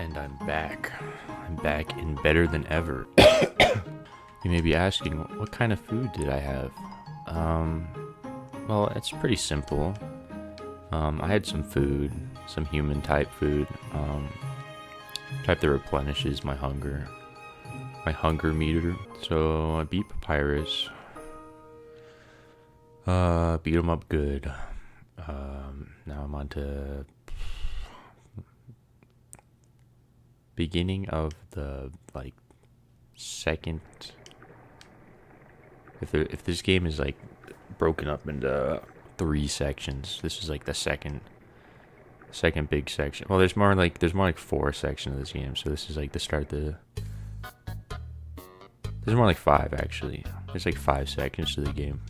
And I'm back. I'm back and better than ever. You may be asking, what kind of food did I have? Well, it's pretty simple. I had some food, some human type food, type that replenishes my hunger meter. So I beat Papyrus, beat him up good. Now I'm on to beginning of the second. If this game is broken up into 3 sections, this is the second big section. Well, there's more like 4 sections of this game, so this is the start. There's more like 5 actually. There's 5 sections to the game.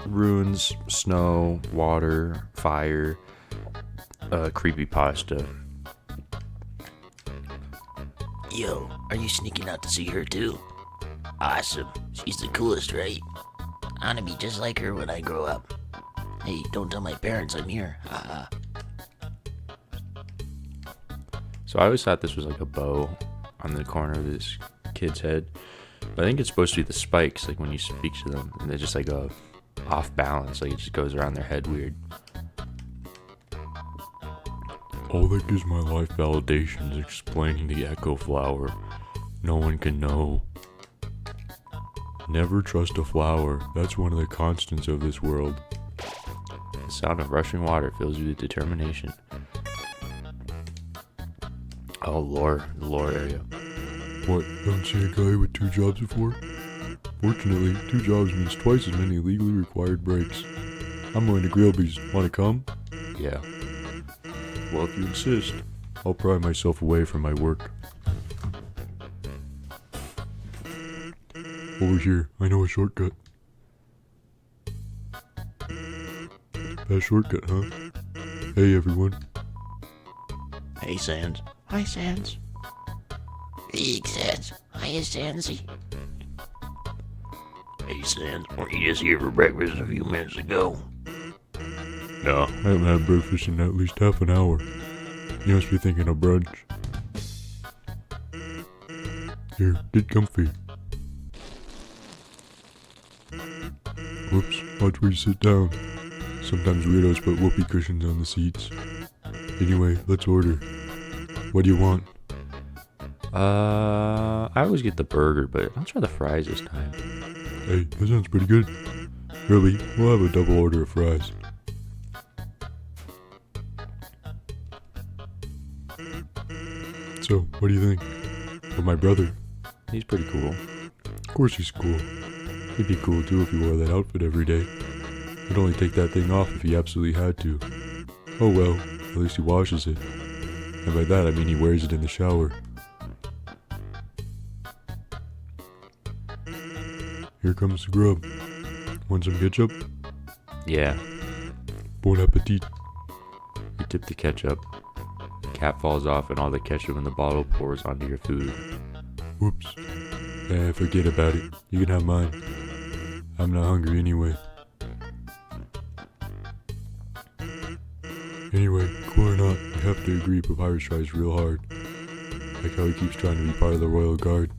Ruins, snow, water, fire, creepypasta. Yo, are you sneaking out to see her too? Awesome. She's the coolest, right? I wanna be just like her when I grow up. Hey, don't tell my parents I'm here. So I always thought this was a bow on the corner of this kid's head. But I think it's supposed to be the spikes, when you speak to them, and they're just a off balance, it just goes around their head weird. All that gives my life validation is explaining the echo flower. No one can know. Never trust a flower. That's one of the constants of this world. The sound of rushing water fills you with determination. Oh, the lore area. What, haven't seen a guy with 2 jobs before? Fortunately, 2 jobs means twice as many legally required breaks. I'm going to Grillby's. Wanna come? Yeah. Well, if you insist, I'll pry myself away from my work. Over here, I know a shortcut. That shortcut, huh? Hey, everyone. Hey, Sans. Hi, Sans. Hey, Sans. Hiya, Sansy. Hey, Sans, weren't you just here for breakfast a few minutes ago? No, I haven't had breakfast in at least half an hour. You must be thinking of brunch. Here, get comfy. Whoops, watch where you sit down. Sometimes weirdos put whoopee cushions on the seats. Anyway, let's order. What do you want? I always get the burger, but I'll try the fries this time. Hey, that sounds pretty good. Really, we'll have a double order of fries. So, what do you think? Of my brother? He's pretty cool. Of course he's cool. He'd be cool too if he wore that outfit every day. He'd only take that thing off if he absolutely had to. Oh well, at least he washes it. And by that I mean he wears it in the shower. Here comes the grub. Want some ketchup? Yeah. Bon appetit. You tip the ketchup. The cap falls off and all the ketchup in the bottle pours onto your food. Whoops. Forget about it. You can have mine. I'm not hungry anyway. Anyway, cool or not, you have to agree Papyrus tries real hard. Like how he keeps trying to be part of the royal guard.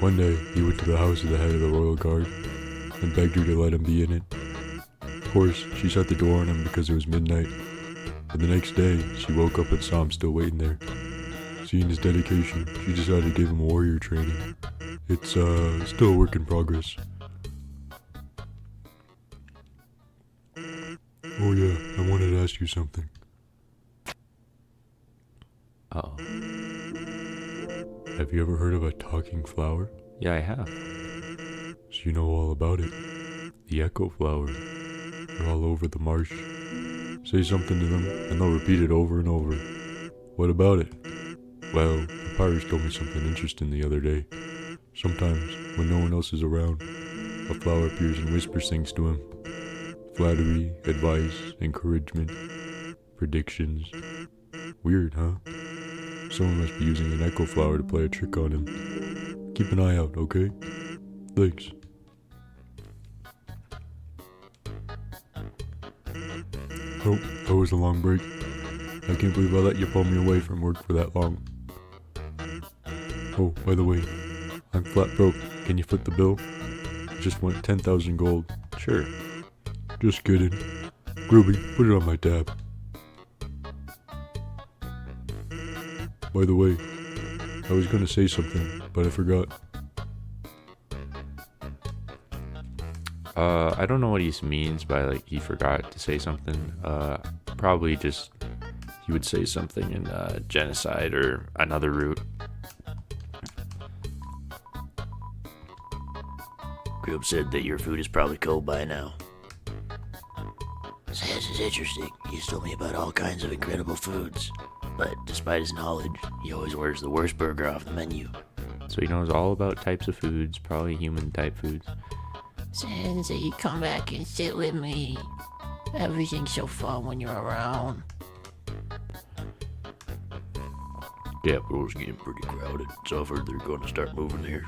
One day, he went to the house of the head of the royal guard and begged her to let him be in it. Of course, she shut the door on him because it was midnight. But the next day, she woke up and saw him still waiting there. Seeing his dedication, she decided to give him warrior training. It's still a work in progress. Oh yeah, I wanted to ask you something. Uh-oh. Have you ever heard of a talking flower? Yeah, I have. So you know all about it. The echo flower. They're all over the marsh. Say something to them, and they'll repeat it over and over. What about it? Well, Papyrus told me something interesting the other day. Sometimes, when no one else is around, a flower appears and whispers things to him. Flattery, advice, encouragement, predictions. Weird, huh? Someone must be using an echo flower to play a trick on him. Keep an eye out, okay? Thanks. Oh, that was a long break. I can't believe I let you pull me away from work for that long. Oh, by the way, I'm flat broke. Can you foot the bill? I just want 10,000 gold. Sure. Just kidding. Groovy, put it on my tab. By the way, I was gonna say something, but I forgot. I don't know what he means by, like, he forgot to say something. Probably just, he would say something in, genocide or another route. Grub said that your food is probably cold by now. This is interesting. He's told me about all kinds of incredible foods. But despite his knowledge, he always orders the worst burger off the menu. So he knows all about types of foods, probably human type foods. Sensei, come back and sit with me. Everything's so fun when you're around. Capital's getting pretty crowded, so I've heard they're going to start moving here.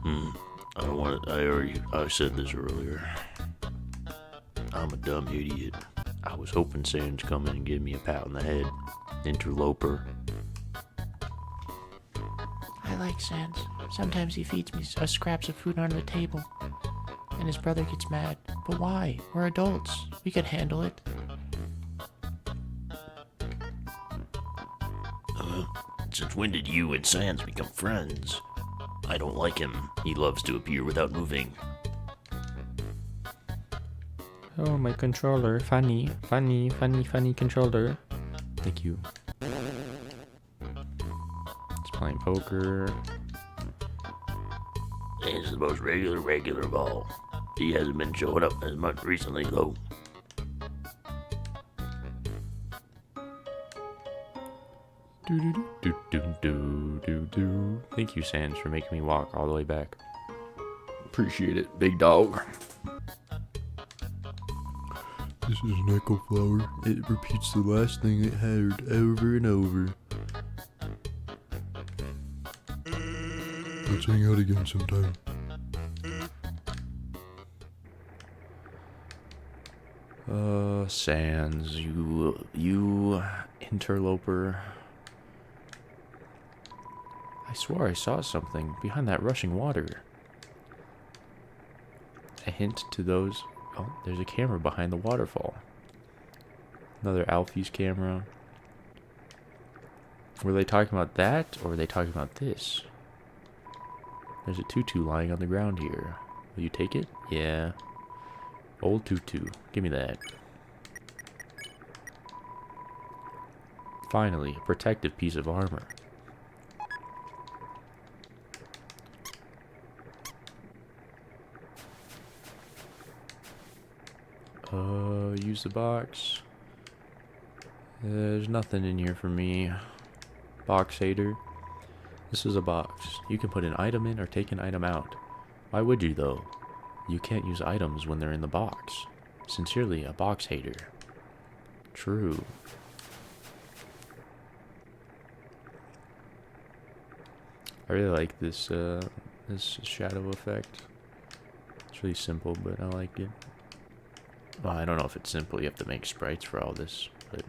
I don't want it. I said this earlier. I'm a dumb idiot. I was hoping Sans come in and give me a pat on the head. Interloper. I like Sans. Sometimes he feeds me scraps of food under the table. And his brother gets mad. But why? We're adults. We can handle it. Since when did you and Sans become friends? I don't like him. He loves to appear without moving. Oh, my controller. Funny controller. Thank you. It's playing poker. It's the most regular ball. He hasn't been showing up as much recently, though. Do. Thank you, Sans, for making me walk all the way back. Appreciate it, big dog. This is an echo flower. It repeats the last thing it heard over and over. Let's hang out again sometime. Sans, you interloper. I swore I saw something behind that rushing water. A hint to those. Oh, there's a camera behind the waterfall. Another Alfie's camera. Were they talking about that, or were they talking about this? There's a tutu lying on the ground here. Will you take it? Yeah. Old tutu. Give me that. Finally, a protective piece of armor. Use the box. There's nothing in here for me. Box hater. This is a box. You can put an item in or take an item out. Why would you, though? You can't use items when they're in the box. Sincerely, a box hater. True. I really like this this shadow effect. It's really simple, but I like it. Well, I don't know if it's simple. You have to make sprites for all this, but...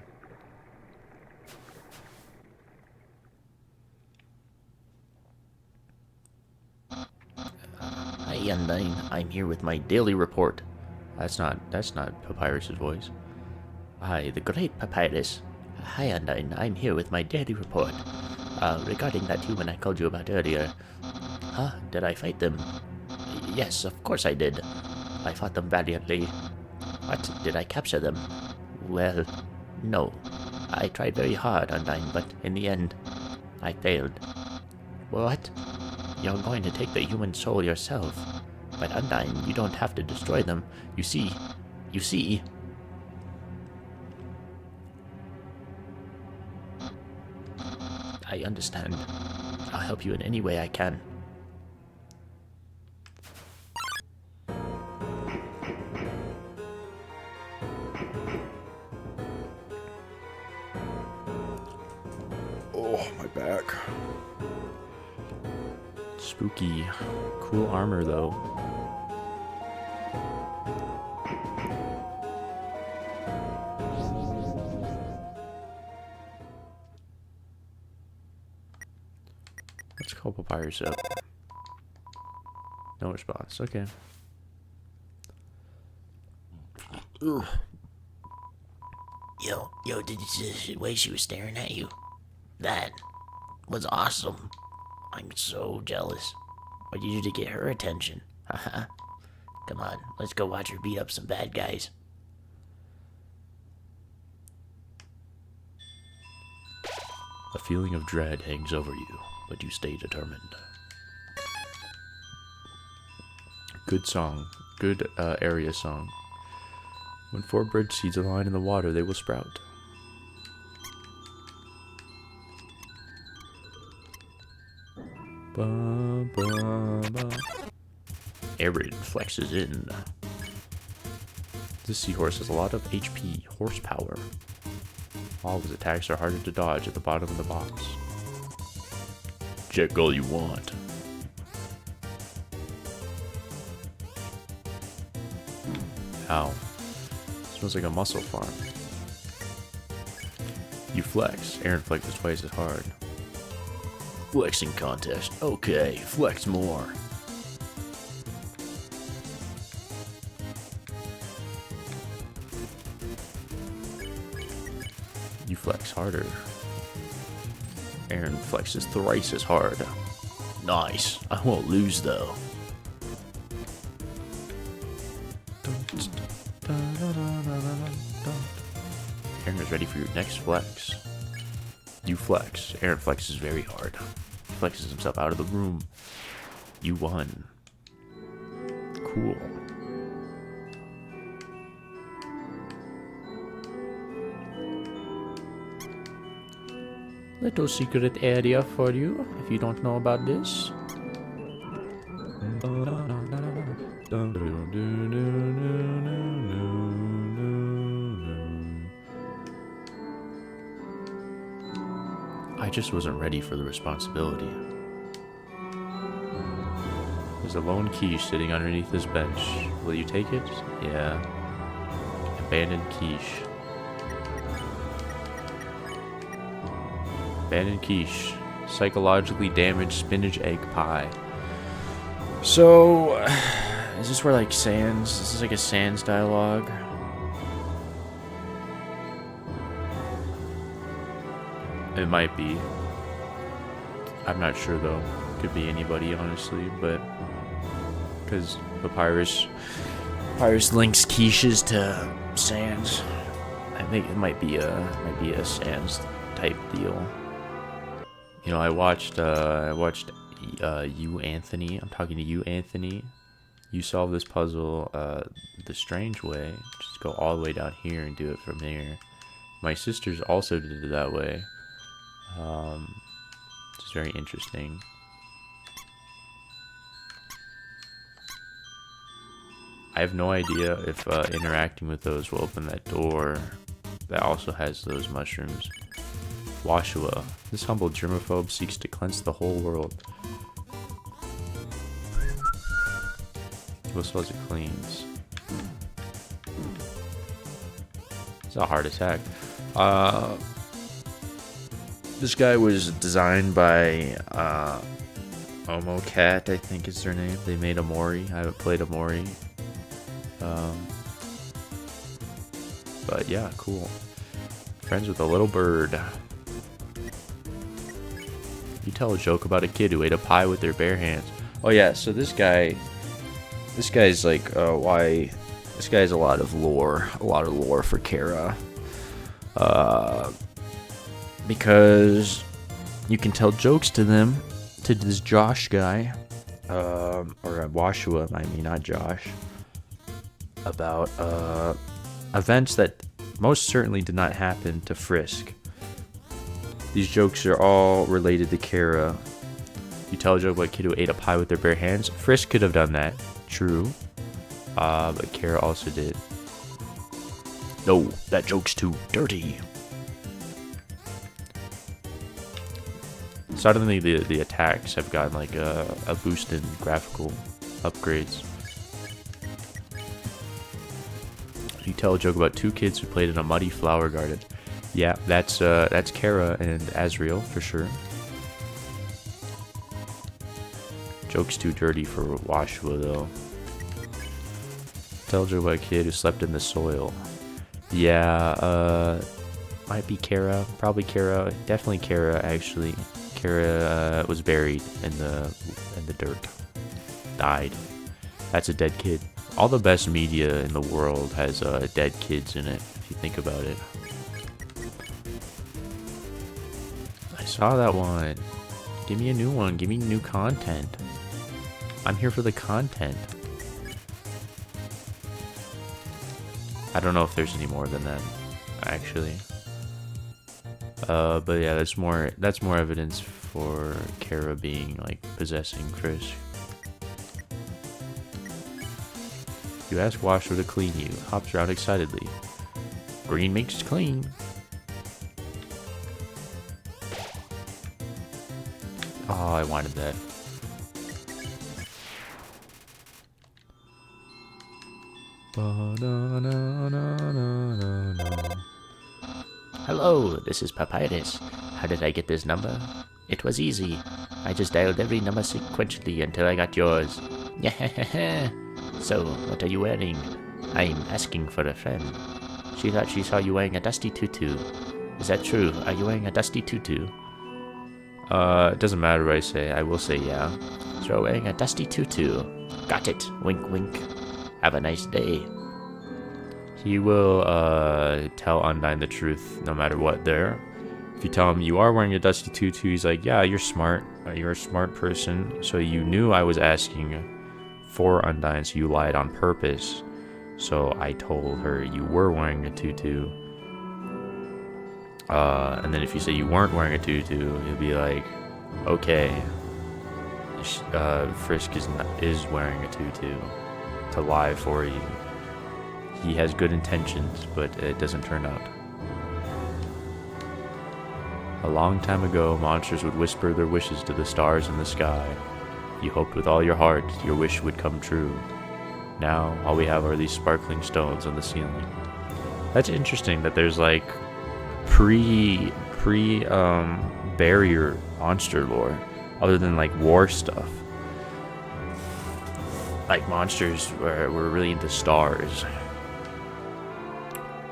Hi, Undyne. I'm here with my daily report. That's not Papyrus's voice. Hi, the great Papyrus. Hi, Undyne. I'm here with my daily report. Regarding that human I called you about earlier. Huh? Did I fight them? Yes, of course I did. I fought them valiantly. What? Did I capture them? Well, no. I tried very hard, Undyne, but in the end, I failed. What? You're going to take the human soul yourself. But Undyne, you don't have to destroy them. You see... I understand. I'll help you in any way I can. Oh, my back. Spooky. Cool armor, though. Let's call Papyrus up. No response. Okay. Ooh. Yo, did you see the way she was staring at you? That was awesome. I'm so jealous. What did you do to get her attention? Haha. Come on, let's go watch her beat up some bad guys. A feeling of dread hangs over you, but you stay determined. Good song. Good area song. When 4 bird seeds are lying in the water, they will sprout. Ba, ba, ba. Arid flexes in. This seahorse has a lot of HP, horsepower. All of his attacks are harder to dodge at the bottom of the box. Check all you want. Ow. Smells like a muscle farm. You flex. Aaron flexes twice as hard. Flexing contest. Okay, flex more. You flex harder. Aaron flexes thrice as hard. Nice. I won't lose though. Aaron is ready for your next flex. You flex. Aaron flexes very hard. He flexes himself out of the room. You won. Cool. Little secret area for you, if you don't know about this. I just wasn't ready for the responsibility. There's a lone quiche sitting underneath this bench. Will you take it? Yeah. Abandoned quiche. Abandoned quiche. Psychologically damaged spinach egg pie. So, is this where like Sans? This is like a Sans dialogue. It might be. I'm not sure though. Could be anybody honestly, but because Papyrus links quiches to Sans. I think it might be a Sans type deal. You know, I watched you, Anthony. I'm talking to you, Anthony. You solve this puzzle the strange way. Just go all the way down here and do it from there. My sisters also did it that way. Which is very interesting. I have no idea if interacting with those will open that door that also has those mushrooms. Washua. This humble germaphobe seeks to cleanse the whole world. Whistle as it cleans. It's a hard attack. This guy was designed by Omocat, I think is their name. They made Amori. I haven't played Amori. But yeah, cool. Friends with a little bird. You tell a joke about a kid who ate a pie with their bare hands. Oh yeah, so this guy's like, why? This guy has a lot of lore for Kara. Because you can tell jokes to them, to this Josh guy, or Washua, I mean, not Josh, about events that most certainly did not happen to Frisk. These jokes are all related to Kara. You tell a joke about a kid who ate a pie with their bare hands. Frisk could have done that, true, but Kara also did. No, that joke's too dirty. Suddenly the attacks have gotten like a boost in graphical upgrades. You tell a joke about 2 kids who played in a muddy flower garden. Yeah, that's Kara and Azriel for sure. Joke's too dirty for Washua, though. Tell you about a kid who slept in the soil. Yeah, might be Kara. Probably Kara. Definitely Kara, actually. Kara was buried in the dirt. Died. That's a dead kid. All the best media in the world has dead kids in it, if you think about it. I saw that one. Give me a new one. Give me new content. I'm here for the content. I don't know if there's any more than that, actually. But yeah, that's more evidence for Kara being like possessing Chris. You ask Washer to clean you. Hops around excitedly. Green makes clean. Oh, I wanted that. Hello, this is Papyrus. How did I get this number? It was easy. I just dialed every number sequentially until I got yours. So, what are you wearing? I'm asking for a friend. She thought she saw you wearing a dusty tutu. Is that true? Are you wearing a dusty tutu? It doesn't matter what I say. I will say yeah. So you're wearing a dusty tutu. Got it. Wink, wink. Have a nice day. He will tell Undyne the truth no matter what there. If you tell him you are wearing a dusty tutu, he's like, yeah, you're smart. You're a smart person. So you knew I was asking for Undyne, so you lied on purpose. So I told her you were wearing a tutu. And then if you say you weren't wearing a tutu, he'll be like, okay, Frisk is wearing a tutu to lie for you. He has good intentions, but it doesn't turn out. A long time ago, monsters would whisper their wishes to the stars in the sky. You hoped with all your heart your wish would come true. Now, all we have are these sparkling stones on the ceiling. That's interesting that there's like barrier monster lore, other than like war stuff. Like monsters were really into stars.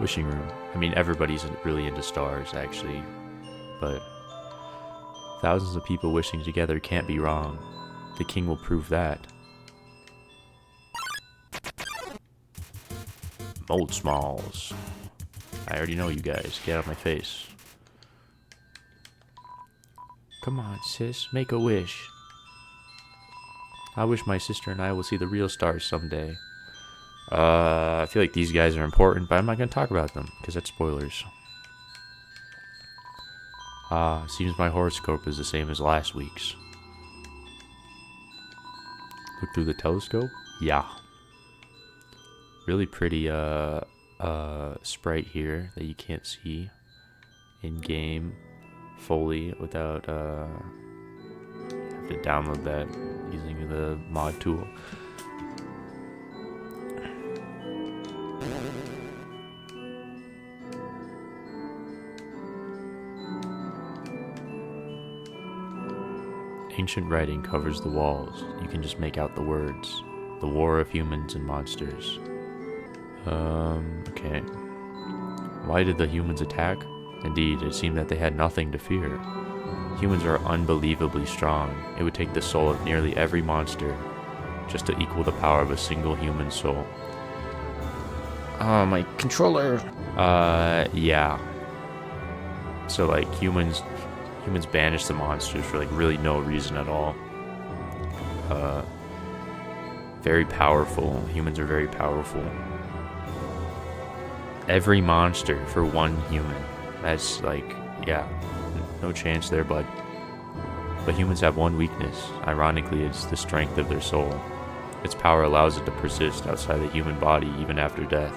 Wishing room. I mean, everybody's really into stars, actually. But thousands of people wishing together can't be wrong. The king will prove that. Mold Smalls. I already know you guys. Get out of my face. Come on, sis. Make a wish. I wish my sister and I will see the real stars someday. I feel like these guys are important, but I'm not going to talk about them, because that's spoilers. Seems my horoscope is the same as last week's. Look through the telescope? Yeah. Really pretty, sprite here that you can't see in-game fully without, you have to download that using the mod tool. Ancient writing covers the walls. You can just make out the words. The war of humans and monsters. Okay. Why did the humans attack? Indeed, it seemed that they had nothing to fear. Humans are unbelievably strong. It would take the soul of nearly every monster just to equal the power of a single human soul. My controller. Yeah. So, like, humans banish the monsters for, like, really no reason at all. Very powerful. Humans are very powerful. Every monster for one human. That's, like, yeah, no chance there, bud. But humans have one weakness. Ironically, it's the strength of their soul. Its power allows it to persist outside the human body even after death.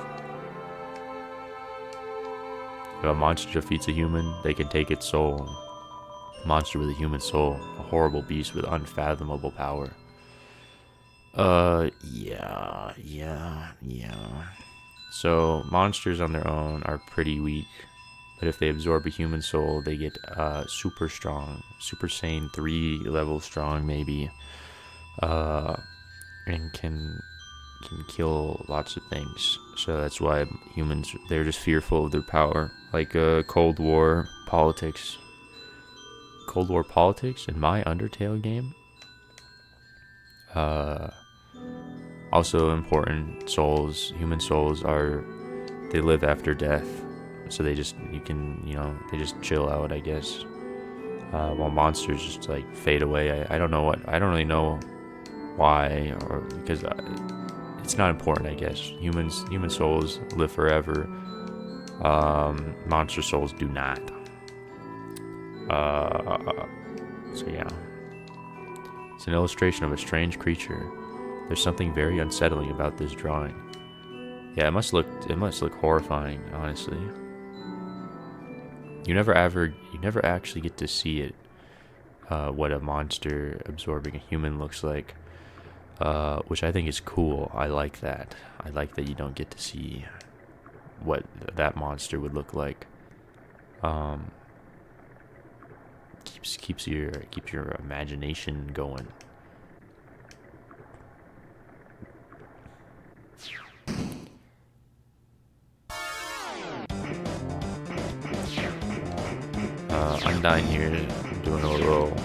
If a monster defeats a human, they can take its soul. A monster with a human soul, a horrible beast with unfathomable power. Yeah. So, monsters on their own are pretty weak. But if they absorb a human soul, they get super strong. Super Saiyan 3 level strong, maybe. and can kill lots of things. So that's why humans, they're just fearful of their power. Like Cold War politics. Cold War politics in my Undertale game. Also important, souls, human souls they live after death. So they just chill out, I guess. While monsters just like fade away. I don't really know why, or because it's not important, I guess. Human souls live forever. Monster souls do not. So yeah. It's an illustration of a strange creature. There's something very unsettling about this drawing. Yeah, it must look horrifying, honestly. You never actually get to see it, what a monster absorbing a human looks like, which I think is cool. I like that. I like that you don't get to see what that monster would look like. Keeps your imagination going. Undyne here, doing a little.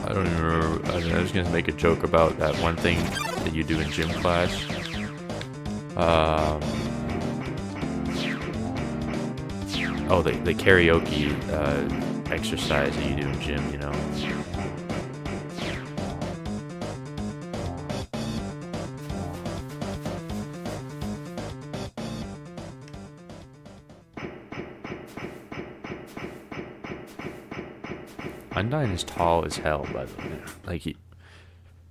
I don't even remember. I was gonna make a joke about that one thing that you do in gym class. The karaoke exercise that you do in gym, you know. Undyne is tall as hell, by the way. Like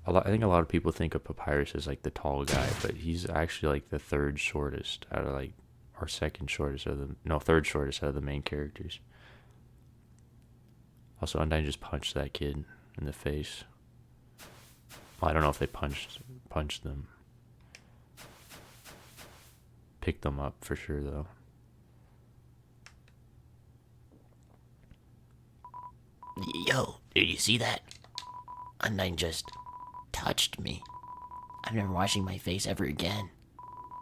I think a lot of people think of Papyrus as like the tall guy, but he's actually like the third shortest out of like, or third shortest out of the main characters. Also, Undyne just punched that kid in the face. Well, I don't know if they punched them. Picked them up for sure, though. Yo, did you see that? Undyne just touched me. I'm never washing my face ever again.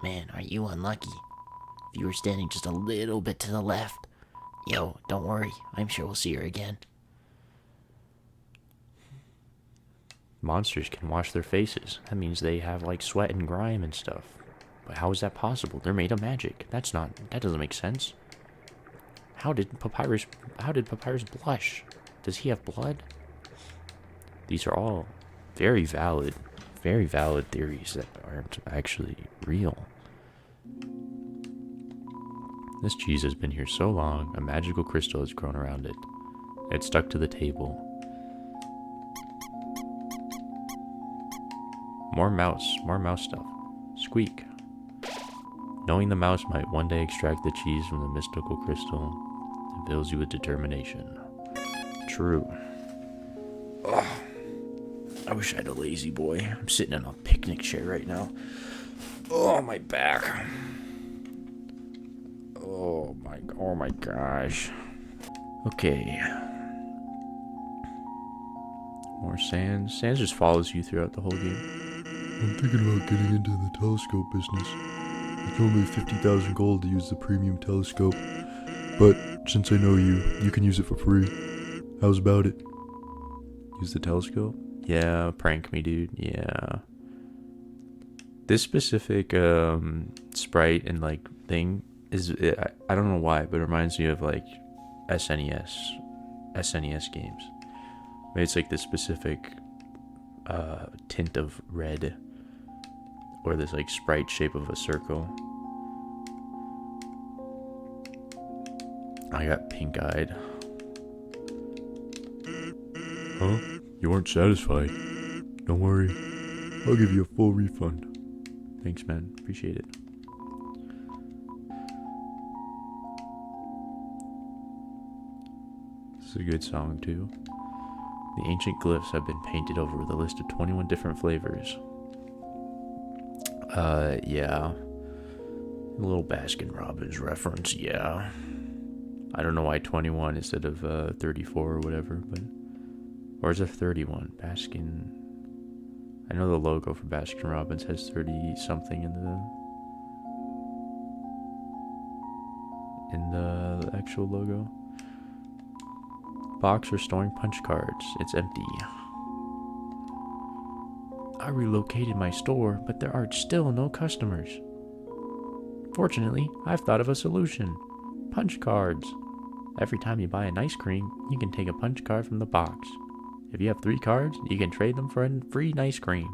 Man, are you unlucky? If you were standing just a little bit to the left. Yo, don't worry. I'm sure we'll see her again. Monsters can wash their faces. That means they have like sweat and grime and stuff. But how is that possible? They're made of magic. That doesn't make sense. How did Papyrus blush? Does he have blood? These are all very valid theories that aren't actually real. This cheese has been here so long, a magical crystal has grown around it. It's stuck to the table. More mouse stuff. Squeak. Knowing the mouse might one day extract the cheese from the mystical crystal, it fills you with determination. True. Ugh. I wish I had a lazy boy. I'm sitting in a picnic chair right now. Oh, my back. Oh my gosh. Okay. More Sans. Sans just follows you throughout the whole game. I'm thinking about getting into the telescope business. It's only 50,000 gold to use the premium telescope. But since I know you can use it for free. How's about it? Use the telescope? Yeah, prank me, dude. Yeah. This specific sprite and like thing is, I don't know why, but it reminds me of like SNES games. Maybe it's like this specific tint of red, or this like sprite shape of a circle. I got pink-eyed. Huh? You weren't satisfied? Don't worry. I'll give you a full refund. Thanks, man. Appreciate it. This is a good song, too. The ancient glyphs have been painted over with a list of 21 different flavors. Yeah. A little Baskin-Robbins reference, yeah. I don't know why 21 instead of 34 or whatever, but Or is it 31? Baskin. I know the logo for Baskin Robbins has 30 something in the actual logo. Box for storing punch cards. It's empty. I relocated my store, but there are still no customers. Fortunately, I've thought of a solution. Punch cards. Every time you buy an ice cream, you can take a punch card from the box. If you have 3 cards, you can trade them for a free ice cream.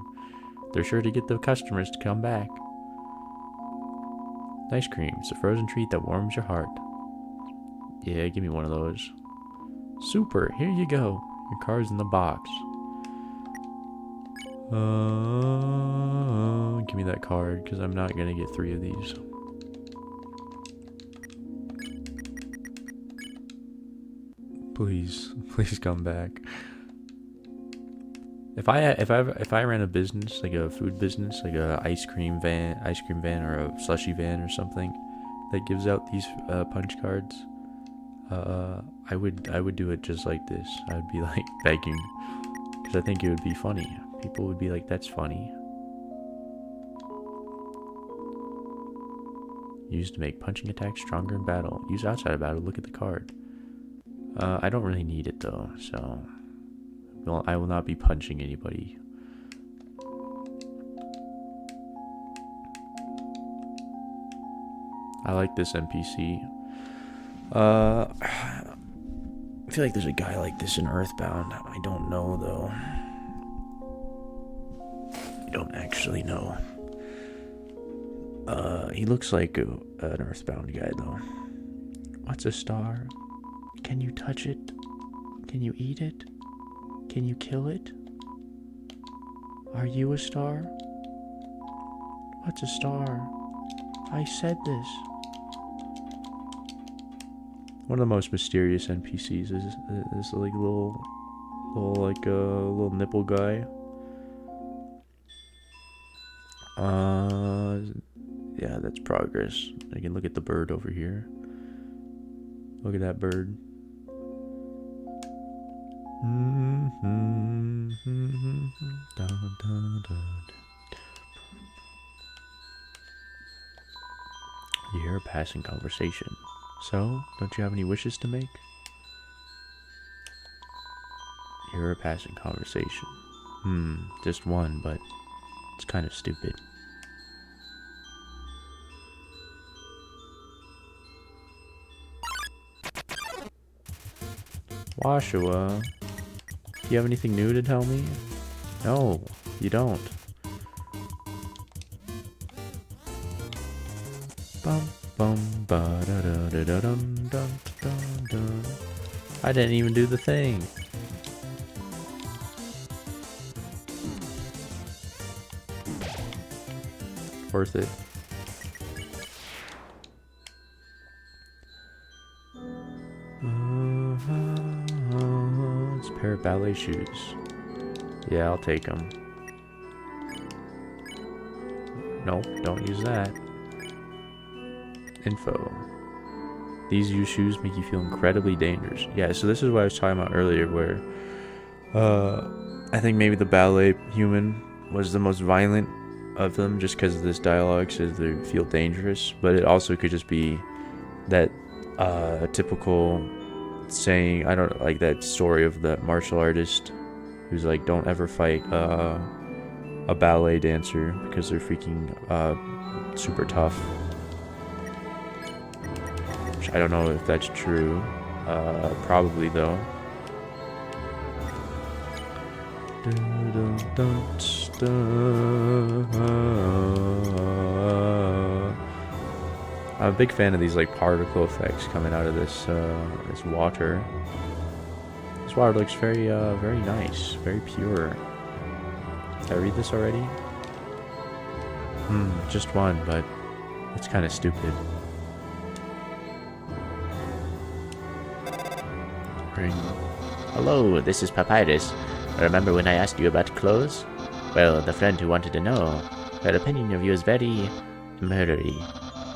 They're sure to get the customers to come back. Ice cream is a frozen treat that warms your heart. Yeah, give me one of those. Super, here you go. Your card's in the box. Give me that card, because I'm not going to get 3 of these. Please come back. If I ran a business, like a food business, like a ice cream van or a slushy van or something that gives out these punch cards, I would do it just like this. I would be like begging, because I think it would be funny. People would be like, "That's funny." Used to make punching attacks stronger in battle. Use outside of battle. Look at the card. I don't really need it though, so I will not be punching anybody. I like this NPC. I feel like there's a guy like this in Earthbound. I don't know though. I don't actually know. He looks like an Earthbound guy though. What's a star? Can you touch it? Can you eat it? Can you kill it? Are you a star? What's a star? I said this. One of the most mysterious NPCs is like little nipple guy. Yeah, that's progress. I can look at the bird over here. Look at that bird. You hear a passing conversation. So, don't you have any wishes to make? You hear a passing conversation. Just one, but it's kind of stupid. Washua, do you have anything new to tell me? No, you don't. Bum bum ba da da da da dum dum dum dum. I didn't even do the thing. Worth it. It's a pair of ballet shoes. Yeah, I'll take them. Nope, don't use that. Info. These used shoes make you feel incredibly dangerous. Yeah, so this is what I was talking about earlier, where I think maybe the ballet human was the most violent of them, just because of this dialogue says they feel dangerous. But it also could just be that typical saying, I don't like that story of that martial artist who's like, don't ever fight a ballet dancer because they're freaking super tough. I don't know if that's true. Probably though. I'm a big fan of these like particle effects coming out of this this water. This water looks very very nice, very pure. Did I read this already? Just one, but it's kind of stupid. Ring. Hello, this is Papyrus. Remember when I asked you about clothes? Well, the friend who wanted to know, her opinion of you is very murdery.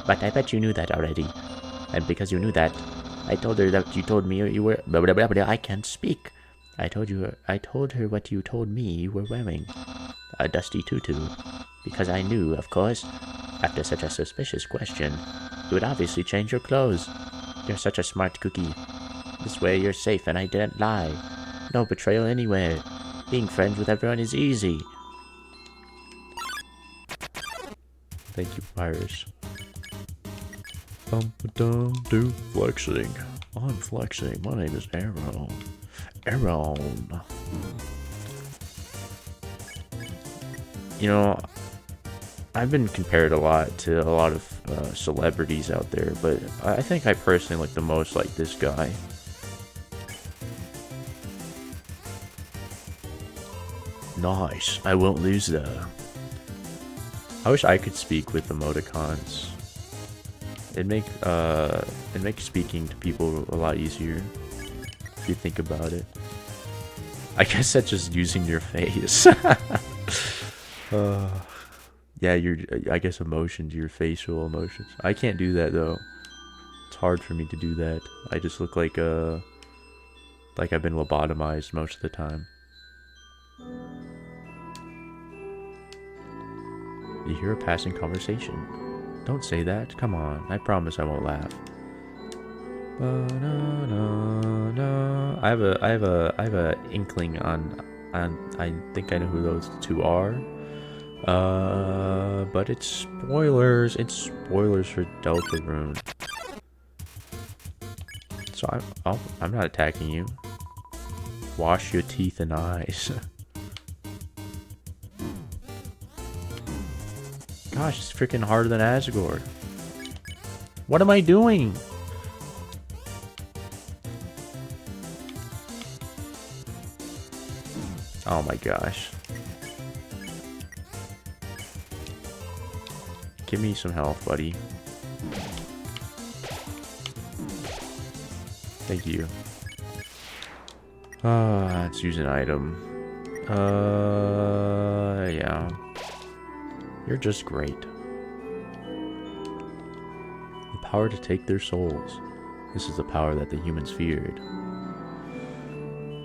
But I bet you knew that already. And because you knew that, I told her that you told me you were... I can't speak. I told her what you told me you were wearing. A dusty tutu. Because I knew, of course, after such a suspicious question, you would obviously change your clothes. You're such a smart cookie. This way you're safe and I didn't lie. No betrayal anywhere. Being friends with everyone is easy. Thank you, Papyrus. Do flexing. I'm flexing. My name is Aaron. Aaron. You know, I've been compared a lot to a lot of celebrities out there, but I think I personally like the most like this guy. Nice. I won't lose though. I wish I could speak with emoticons. It'd make speaking to people a lot easier if you think about it. I guess that's just using your face. Yeah, I guess emotions, your facial emotions. I can't do that though. It's hard for me to do that. I just look like I've been lobotomized most of the time. You hear a passing conversation. Don't say that. Come on. I promise I won't laugh. I have a inkling on I think I know who those two are. But it's spoilers. It's spoilers for Deltarune. So I'm not attacking you. Wash your teeth and eyes. Gosh, it's freaking harder than Asgore. What am I doing? Oh my gosh. Give me some health, buddy. Thank you. Let's use an item. Yeah. You're just great. The power to take their souls. This is the power that the humans feared.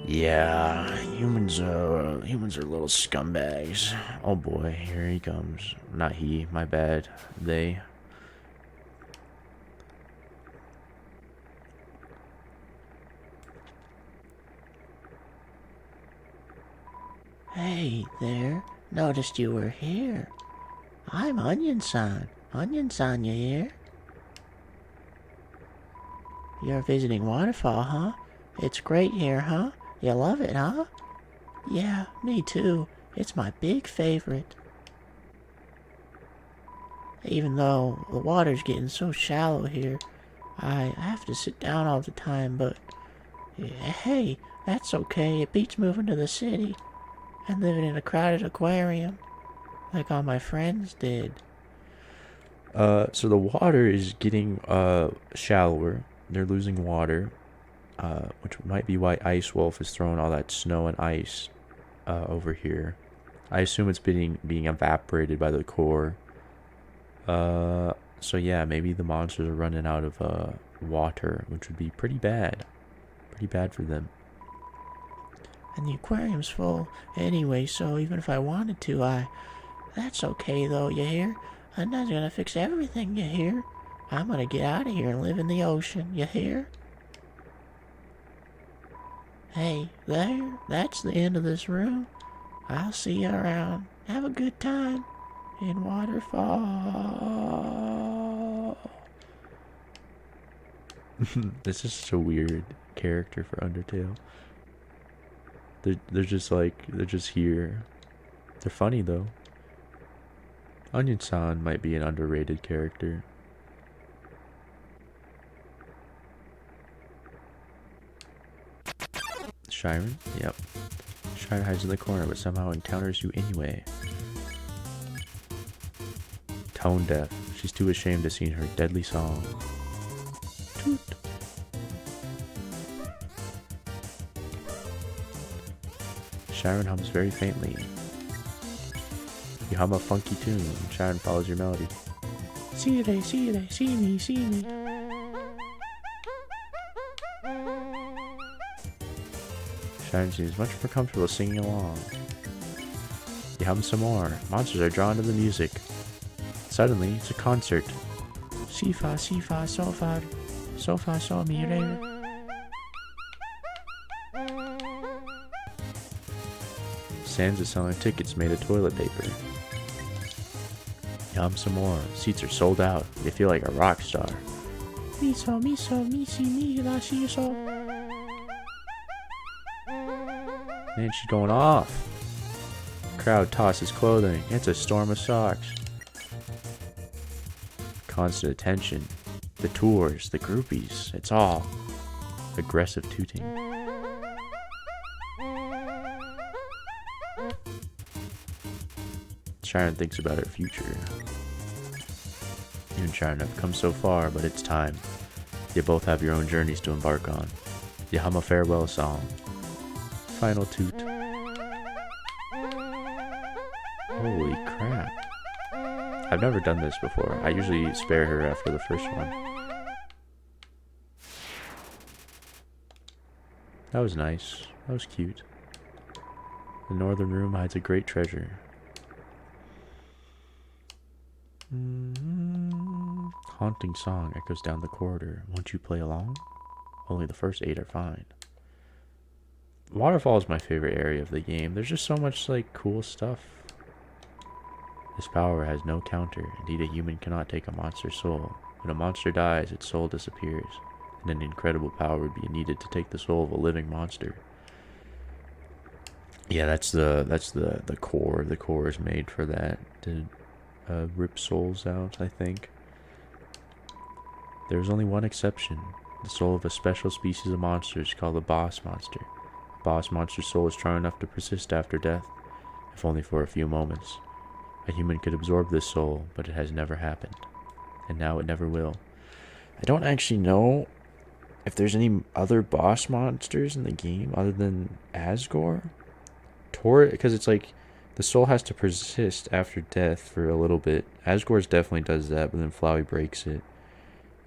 Yeah, humans are little scumbags. Oh boy, here he comes. Not he, my bad. They. Hey there, noticed you were here. I'm Onion-san. Onion-san, you here? You're visiting Waterfall, huh? It's great here, huh? You love it, huh? Yeah, me too. It's my big favorite. Even though the water's getting so shallow here, I have to sit down all the time, but hey, that's okay. It beats moving to the city and living in a crowded aquarium like all my friends did. So the water is getting shallower. They're losing water, which might be why Ice Wolf is throwing all that snow and ice over here. I assume it's being evaporated by the core. So yeah, maybe the monsters are running out of water, which would be pretty bad. Pretty bad for them. And the aquarium's full anyway, so even if I wanted to, that's okay though, you hear? I'm not gonna fix everything, you hear? I'm gonna get out of here and live in the ocean, you hear? Hey, there, that's the end of this room. I'll see you around. Have a good time in Waterfall. This is such a weird character for Undertale. They're just here. They're funny though. Onion-san might be an underrated character. Shiren? Yep. Shiren hides in the corner but somehow encounters you anyway. Tone deaf. She's too ashamed to sing her deadly song. Toot. Shiren hums very faintly. You hum a funky tune, and Shiren follows your melody. See me. Sharon seems much more comfortable singing along. You hum some more. Monsters are drawn to the music. Suddenly, it's a concert. Si fa, so fa, so mi re. Sans is selling tickets made of toilet paper. You hum some more. Seats are sold out. You feel like a rock star. Miso, mi si, mi la si so. Man, she's going off. Crowd tosses clothing. It's a storm of socks. Constant attention. The tours, the groupies, it's all aggressive tooting. Sharon thinks about her future. You and Sharon have come so far, but it's time. You both have your own journeys to embark on. You hum a farewell song. Final toot. Holy crap. I've never done this before. I usually spare her after the first one. That was nice. That was cute. The northern room hides a great treasure. Haunting song echoes down the corridor. Won't you play along? Only the first 8 are fine. Waterfall is my favorite area of the game. There's just so much like cool stuff. This power has no counter. Indeed, a human cannot take a monster's soul. When a monster dies, its soul disappears, and an incredible power would be needed to take the soul of a living monster. Yeah, that's the core. The core is made for that to rip souls out, I think. There's only one exception. The soul of a special species of monsters called a boss monster. A boss monster's soul is strong enough to persist after death, if only for a few moments. A human could absorb this soul, but it has never happened. And now it never will. I don't actually know if there's any other boss monsters in the game other than Asgore. Because it's like the soul has to persist after death for a little bit. Asgore's definitely does that, but then Flowey breaks it.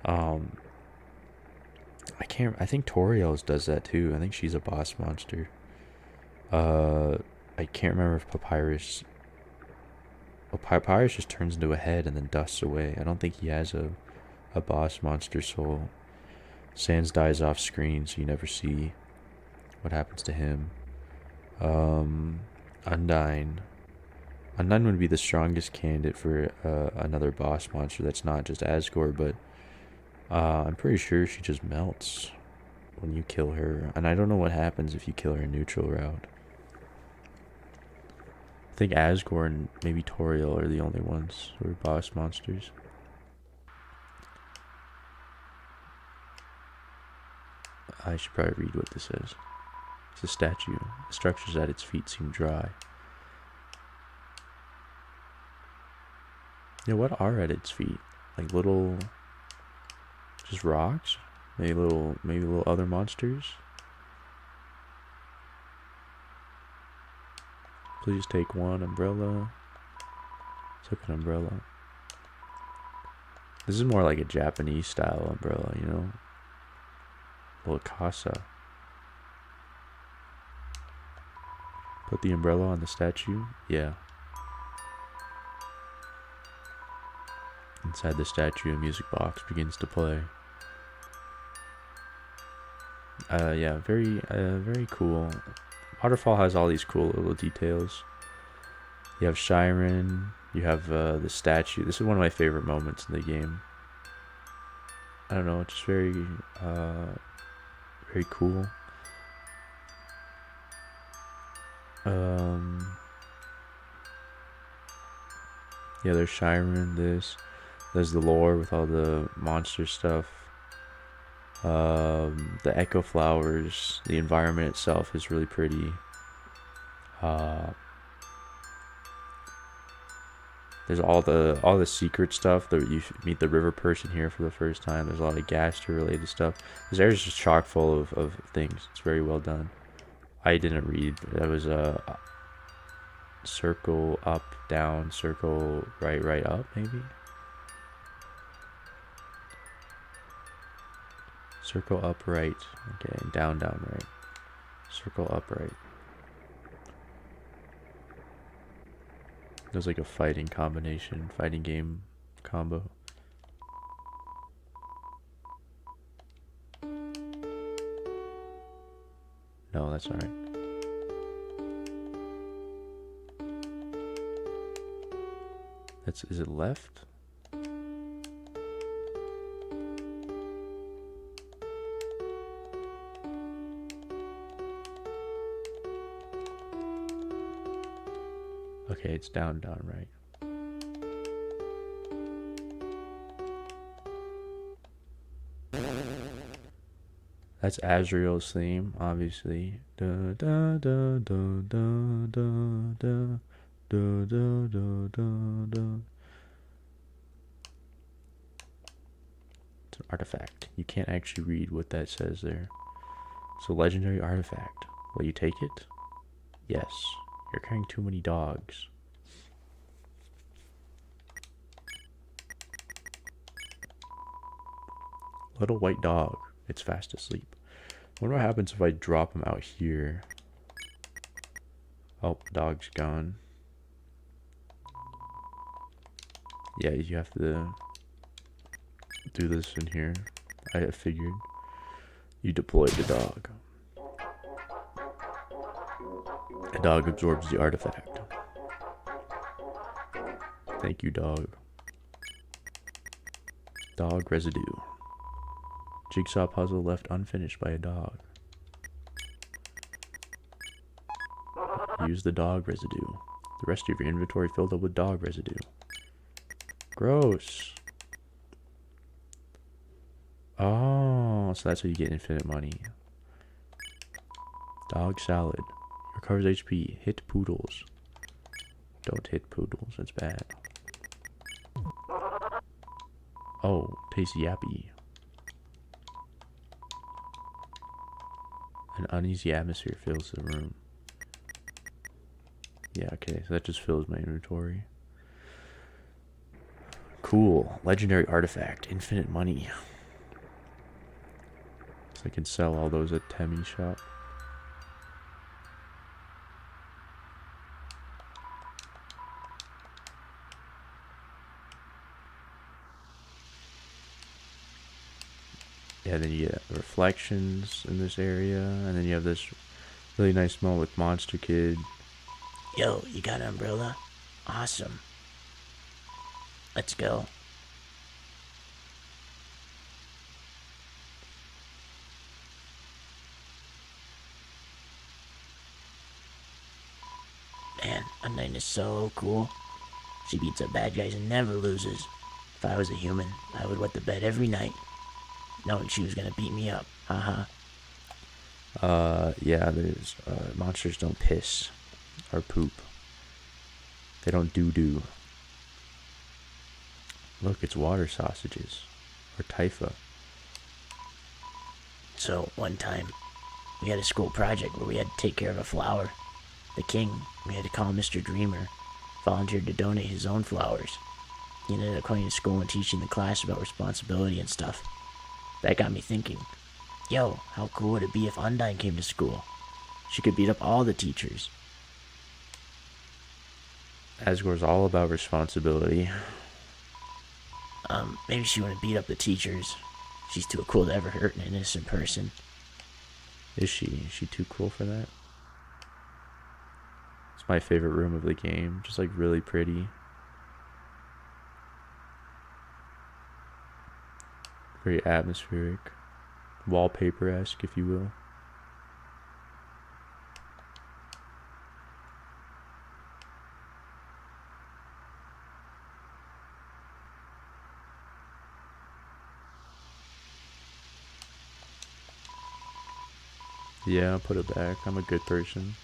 I think Toriel's does that too. I think she's a boss monster. I can't remember if Papyrus... Well, Papyrus just turns into a head and then dusts away. I don't think he has a boss monster soul. Sans dies off screen, so you never see what happens to him. Undyne. Undyne would be the strongest candidate for another boss monster that's not just Asgore, but I'm pretty sure she just melts when you kill her. And I don't know what happens if you kill her neutral route. I think Asgore and maybe Toriel are the only ones who are boss monsters. I should probably read what this says. It's a statue. The structures at its feet seem dry. Yeah, what are at its feet? Like little... just rocks? Maybe little other monsters? Please take one umbrella. Took an umbrella. This is more like a Japanese style umbrella, you know? Little casa. Put the umbrella on the statue? Yeah. Inside the statue, a music box begins to play. Yeah, very cool. Waterfall has all these cool little details. You have Shiren, you have the statue. This is one of my favorite moments in the game. I don't know, it's just very cool. Yeah, there's Shiren, there's the lore with all the monster stuff. The echo flowers, the environment itself is really pretty. There's all the secret stuff that you meet the river person here for the first time. There's a lot of Gaster related stuff. This area is just chock full of things. It's very well done. I didn't read. That was a circle up, down, circle right up, maybe. Circle up right. Okay, down right. Circle upright. There's like a fighting combination, fighting game combo. No, that's alright. Is it left? Okay, it's down, right? That's Azrael's theme, obviously. Da da da da da da da da da da da da. It's an artifact. You can't actually read what that says there. It's a legendary artifact. Will you take it? Yes. You're carrying too many dogs. Little white dog. It's fast asleep. Wonder what happens if I drop him out here. Oh, dog's gone. Yeah, you have to do this in here. I figured. You deploy the dog. The dog absorbs the artifact. Thank you, dog. Dog residue. Jigsaw puzzle left unfinished by a dog. Use the dog residue. The rest of your inventory filled up with dog residue. Gross. Oh, so that's how you get infinite money. Dog salad. Recovers HP. Hit poodles. Don't hit poodles, that's bad. Oh, tasty yappy. An uneasy atmosphere fills the room. Yeah, okay, so that just fills my inventory. Cool. Legendary artifact. Infinite money. So I can sell all those at Temmie's shop. Yeah, then you get reflections in this area, and then you have this really nice moment with Monster Kid. Yo, you got an umbrella? Awesome. Let's go. Man, Undyne is so cool. She beats up bad guys and never loses. If I was a human, I would wet the bed every night, knowing she was gonna beat me up. Haha. Yeah, there's, monsters don't piss or poop. They don't doo-doo. Look, it's water sausages. Or Typha. So, one time, we had a school project where we had to take care of a flower. The king, we had to call Mr. Dreamer, volunteered to donate his own flowers. He ended up coming to school and teaching the class about responsibility and stuff. That got me thinking, yo, how cool would it be if Undyne came to school? She could beat up all the teachers. Asgore's all about responsibility. Maybe she wouldn't beat up the teachers. She's too cool to ever hurt an innocent person. Is she? Is she too cool for that? It's my favorite room of the game. Just like really pretty. Very atmospheric. Wallpaper-esque, if you will. Yeah, I'll put it back. I'm a good person.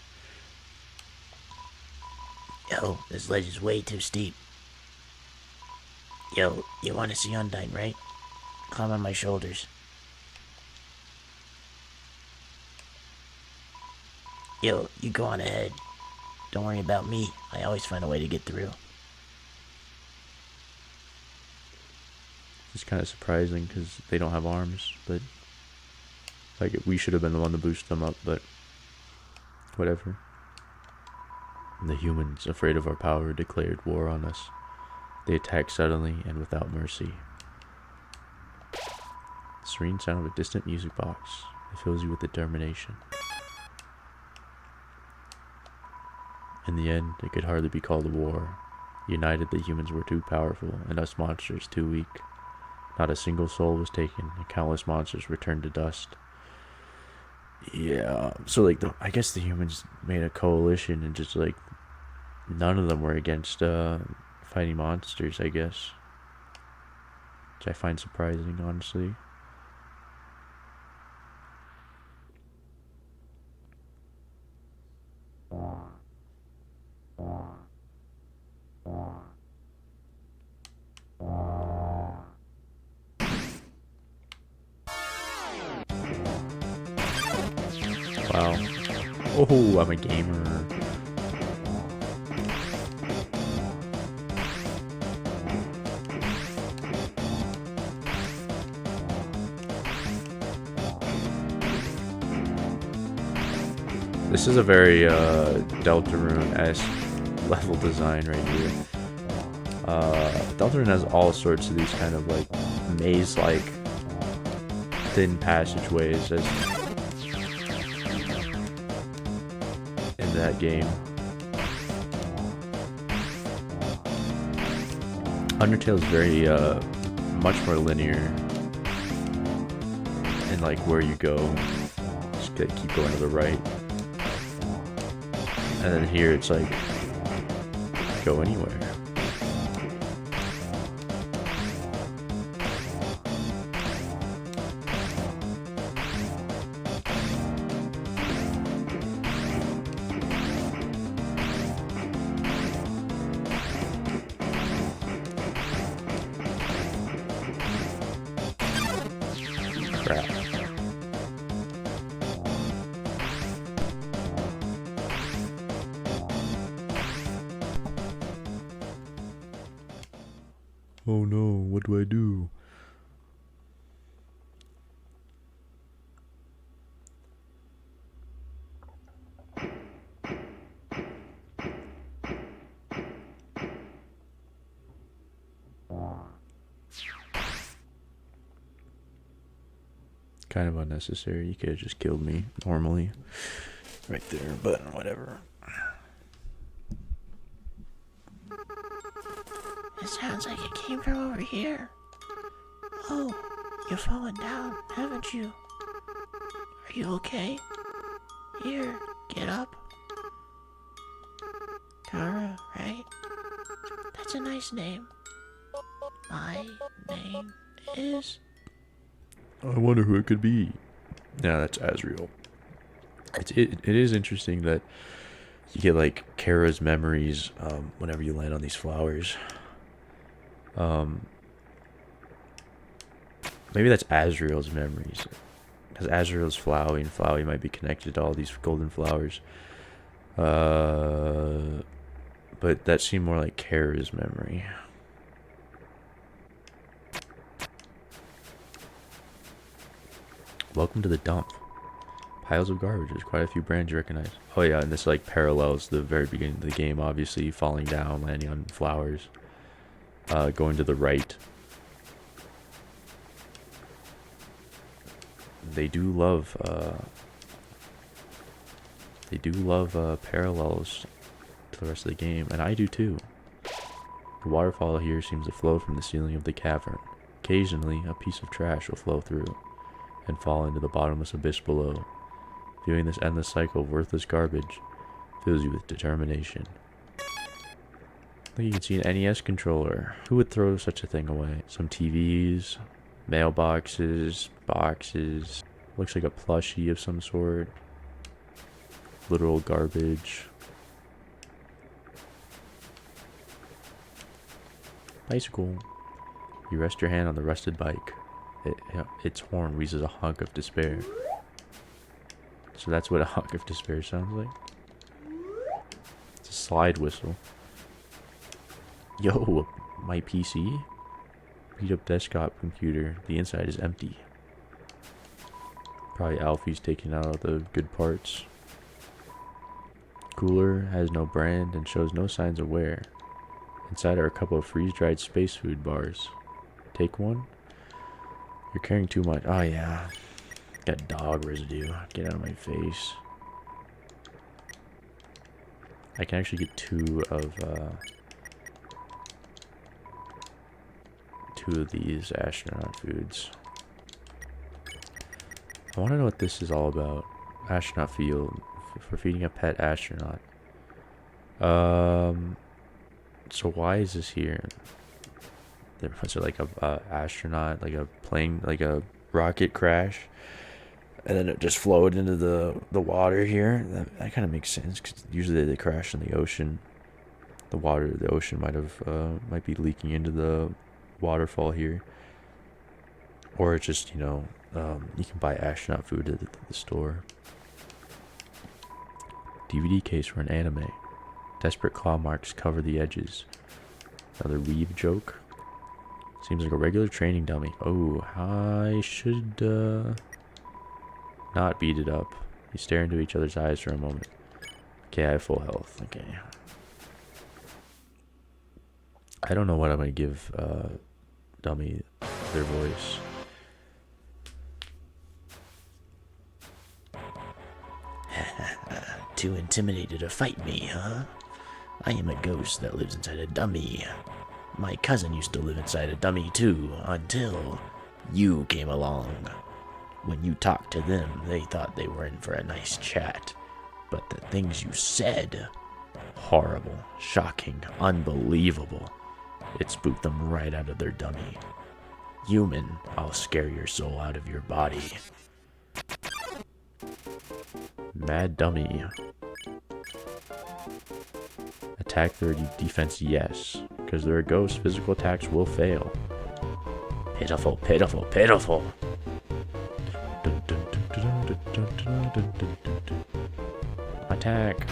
Yo, this ledge is way too steep. Yo, you want to see Undyne, right? Climb on my shoulders. Yo, you go on ahead. Don't worry about me. I always find a way to get through. It's kind of surprising because they don't have arms, but like we should have been the one to boost them up, but Whatever. The humans, afraid of our power, declared war on us. They attacked suddenly and without mercy. The serene sound of a distant music box. It fills you with determination. In the end, it could hardly be called a war. United, the humans were too powerful, and us monsters too weak. Not a single soul was taken, and countless monsters returned to dust. Yeah, so like, I guess the humans made a coalition, and just like, none of them were against fighting monsters, I guess. Which I find surprising, honestly. Wow. Oh, I'm a gamer. This is a very Deltarune-esque level design right here. Deltarune has all sorts of these kind of like maze-like thin passageways as in that game. Undertale is very much more linear in like where you go. Just keep going to the right. And then here it's like, go anywhere. Crap. Oh no, what do I do? Kind of unnecessary. You could have just killed me normally. Right there, but whatever. It sounds like it came from over here. Oh, you've fallen down, haven't you? Are you okay? Here, get up. Tara, right? That's a nice name. My name is... I wonder who it could be. Yeah, that's Asriel. It is interesting that you get like Kara's memories whenever you land on these flowers. Maybe that's Asriel's memories, because Asriel's Flowey, and Flowey might be connected to all these golden flowers. But that seemed more like Kara's memory. Welcome to the dump. Piles of garbage. There's quite a few brands you recognize. Oh yeah, and this like parallels the very beginning of the game, obviously, falling down, landing on flowers. Going to the right. They do love parallels to the rest of the game, and I do too. The waterfall here seems to flow from the ceiling of the cavern. Occasionally, a piece of trash will flow through and fall into the bottomless abyss below. Viewing this endless cycle of worthless garbage fills you with determination. Look, you can see an NES controller. Who would throw such a thing away? Some TVs, mailboxes, boxes. Looks like a plushie of some sort. Literal garbage. Bicycle. You rest your hand on the rusted bike. Its horn wheezes a honk of despair. So that's what a honk of despair sounds like. It's a slide whistle. Yo, my PC? Beat up desktop computer. The inside is empty. Probably Alfie's taking out all the good parts. cooler has no brand and shows no signs of wear. Inside are a couple of freeze-dried space food bars. Take one. You're carrying too much. Oh yeah. Got dog residue. Get out of my face. I can actually get two of these astronaut foods. I want to know what this is all about. Astronaut field for feeding a pet astronaut. So why is this here? Was there like a astronaut, like a plane, like a rocket crash, and then it just flowed into the water here? That kind of makes sense, because usually they crash in the ocean. The ocean might be leaking into the waterfall here, or it's just, you know, you can buy astronaut food at the store. DVD case for an anime. Desperate claw marks cover the edges. Another weave joke. Seems like a regular training dummy. Oh, I should not beat it up. You stare into each other's eyes for a moment. Okay, I have full health. Okay. I don't know what I'm gonna give dummy their voice. Too intimidated to fight me, huh? I am a ghost that lives inside a dummy. My cousin used to live inside a dummy too, until you came along. When you talked to them, they thought they were in for a nice chat. But the things you said, horrible, shocking, unbelievable. It spooked them right out of their dummy. Human, I'll scare your soul out of your body. Mad dummy. Attack 30, defense yes. Because they're a ghost, physical attacks will fail. Pitiful, pitiful, pitiful. Attack.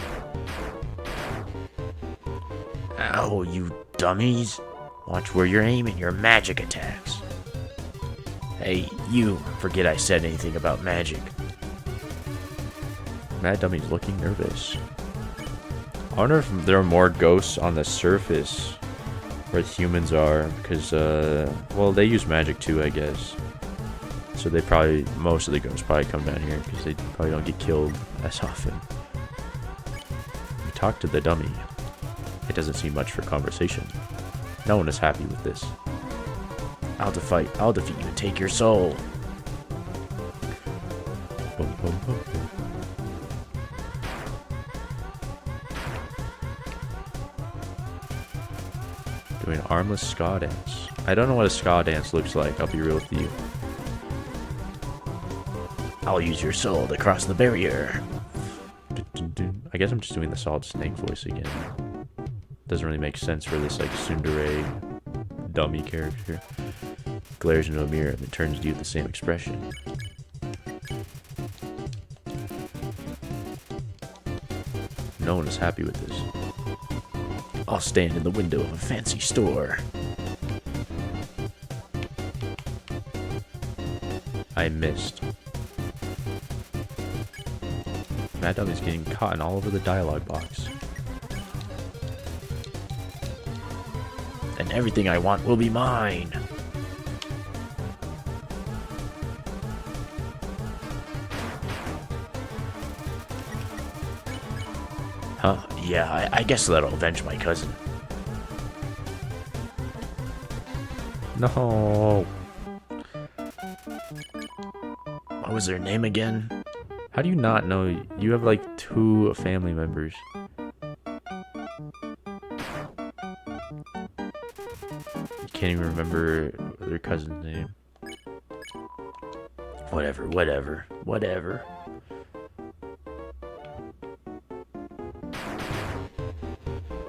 Ow, you dummies. Watch where you're aiming your magic attacks. Hey, you, forget I said anything about magic. Mad Dummy's looking nervous. I wonder if there are more ghosts on the surface where humans are, because, well, they use magic too, I guess. So most of the ghosts probably come down here, because they probably don't get killed as often. You talk to the dummy. It doesn't seem much for conversation. No one is happy with this. I'll defeat you and take your soul. Boom, boom, boom, boom. Doing an armless ska dance. I don't know what a ska dance looks like, I'll be real with you. I'll use your soul to cross the barrier. I guess I'm just doing the Solid Snake voice again. Doesn't really make sense for this like tsundere dummy character. Glares into a mirror and then turns to you with the same expression. No one is happy with this. I'll stand in the window of a fancy store. I missed. Mad Dummy's getting cotton all over the dialogue box. And everything I want will be mine. Huh? Yeah, I guess that'll avenge my cousin. No. What was their name again? How do you not know? You have like 2 family members. You can't even remember their cousin's name. Whatever.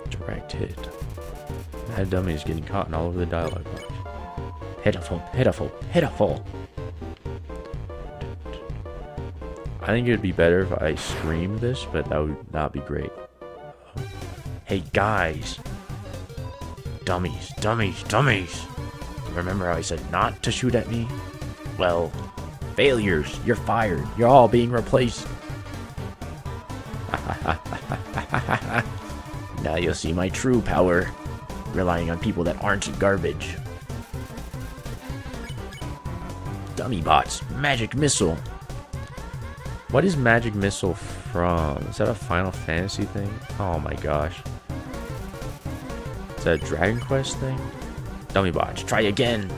Direct hit. Mad Dummy is getting cotton all over the dialogue box. Pitiful. I think it would be better if I screamed this, but that would not be great. Hey guys. Dummies. Remember how I said not to shoot at me? Well, failures. You're fired. You're all being replaced. Now you'll see my true power. Relying on people that aren't garbage. Dummy bots. Magic missile. What is magic missile from? Is that a Final Fantasy thing? Oh my gosh. Is that a Dragon Quest thing? Dummy bots. Try again.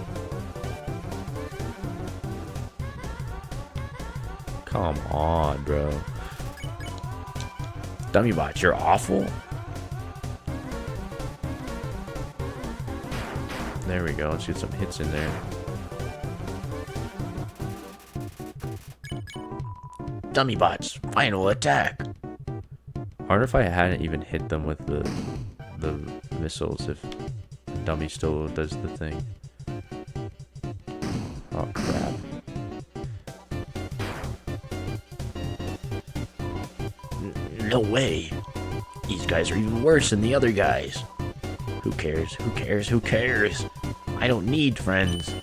Come on, bro. Dummy bots, you're awful. There we go. Let's get some hits in there. Dummy bots, final attack. I wonder if I hadn't even hit them with the missiles, if the dummy still does the thing. Oh crap. No way. These guys are even worse than the other guys. Who cares? Who cares? Who cares? I don't need friends.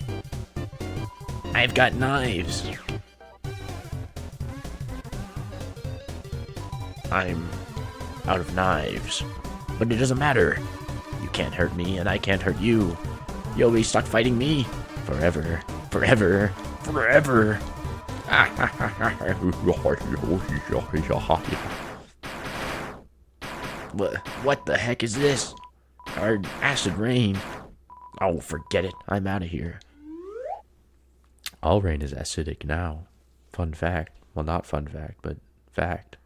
I've got knives. I'm out of knives. But it doesn't matter. You can't hurt me, and I can't hurt you. You'll be stuck fighting me forever. Forever. Forever. What the heck is this? Hard acid rain. Oh, forget it. I'm out of here. All rain is acidic now. Fun fact. Well, not fun fact, but fact.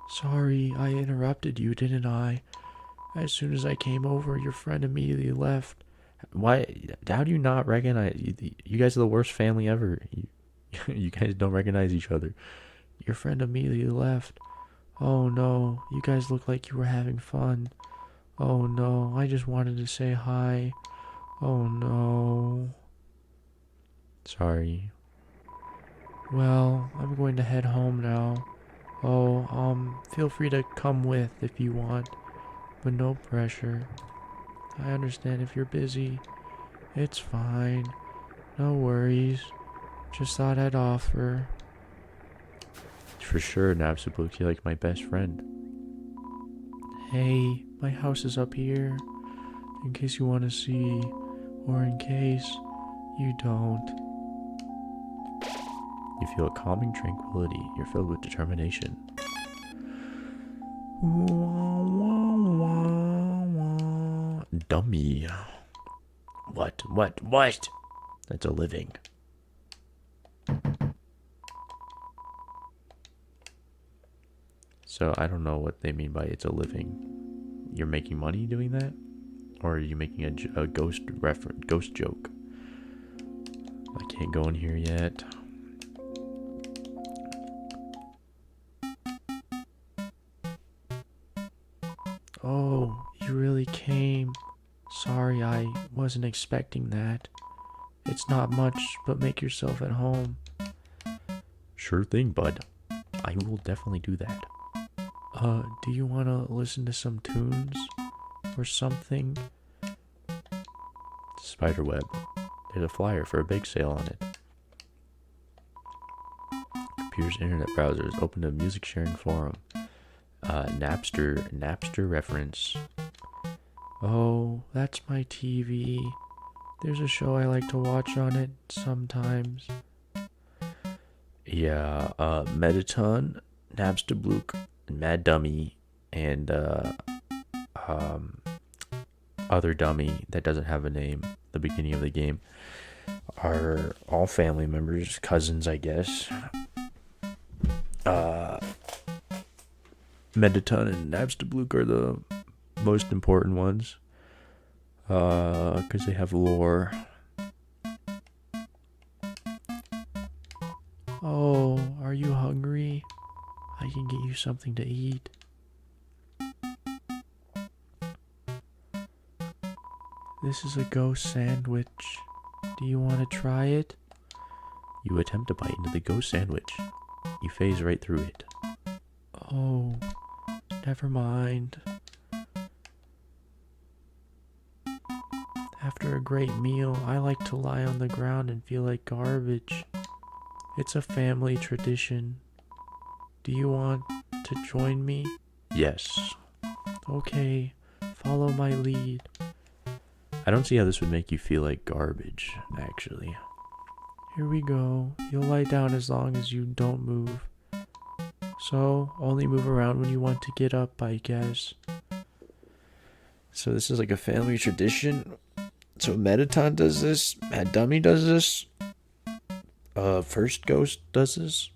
Sorry, I interrupted you, didn't I? As soon as I came over, your friend immediately left. Why? How do you not recognize? You guys are the worst family ever. You guys don't recognize each other. Your friend immediately left. Oh no, you guys look like you were having fun. Oh no, I just wanted to say hi. Oh no. Sorry. Well, I'm going to head home now. Oh, feel free to come with if you want, but no pressure. I understand if you're busy. It's fine. No worries. Just thought I'd offer. For sure, Napsabuki, like my best friend. Hey, my house is up here. In case you want to see, or in case you don't. You feel a calming tranquility. You're filled with determination. Dummy. What? That's a living. So I don't know what they mean by it's a living. You're making money doing that? Or are you making a ghost joke? I can't go in here yet. Oh, you really came. Sorry, I wasn't expecting that. It's not much, but make yourself at home. Sure thing, bud. I will definitely do that. Do you want to listen to some tunes? Or something? Spiderweb. There's a flyer for a bake sale on it. Computer's internet browser is open to music sharing forum. Napster reference. Oh, that's my TV. There's a show I like to watch on it sometimes. Yeah, Metaton, Napster Mad Dummy, and other dummy that doesn't have a name at the beginning of the game are all family members, cousins, I guess. Metaton and Napster are the most important ones, because they have lore. Oh, are you hungry? I can get you something to eat. This is a ghost sandwich. Do you want to try it? You attempt to bite into the ghost sandwich. You phase right through it. Oh, never mind. After a great meal, I like to lie on the ground and feel like garbage. It's a family tradition. Do you want to join me? Yes. Okay, follow my lead. I don't see how this would make you feel like garbage, actually. Here we go. You'll lie down as long as you don't move. So, only move around when you want to get up, I guess. So this is like a family tradition. So Metaton does this, Mad Dummy does this, First Ghost does this.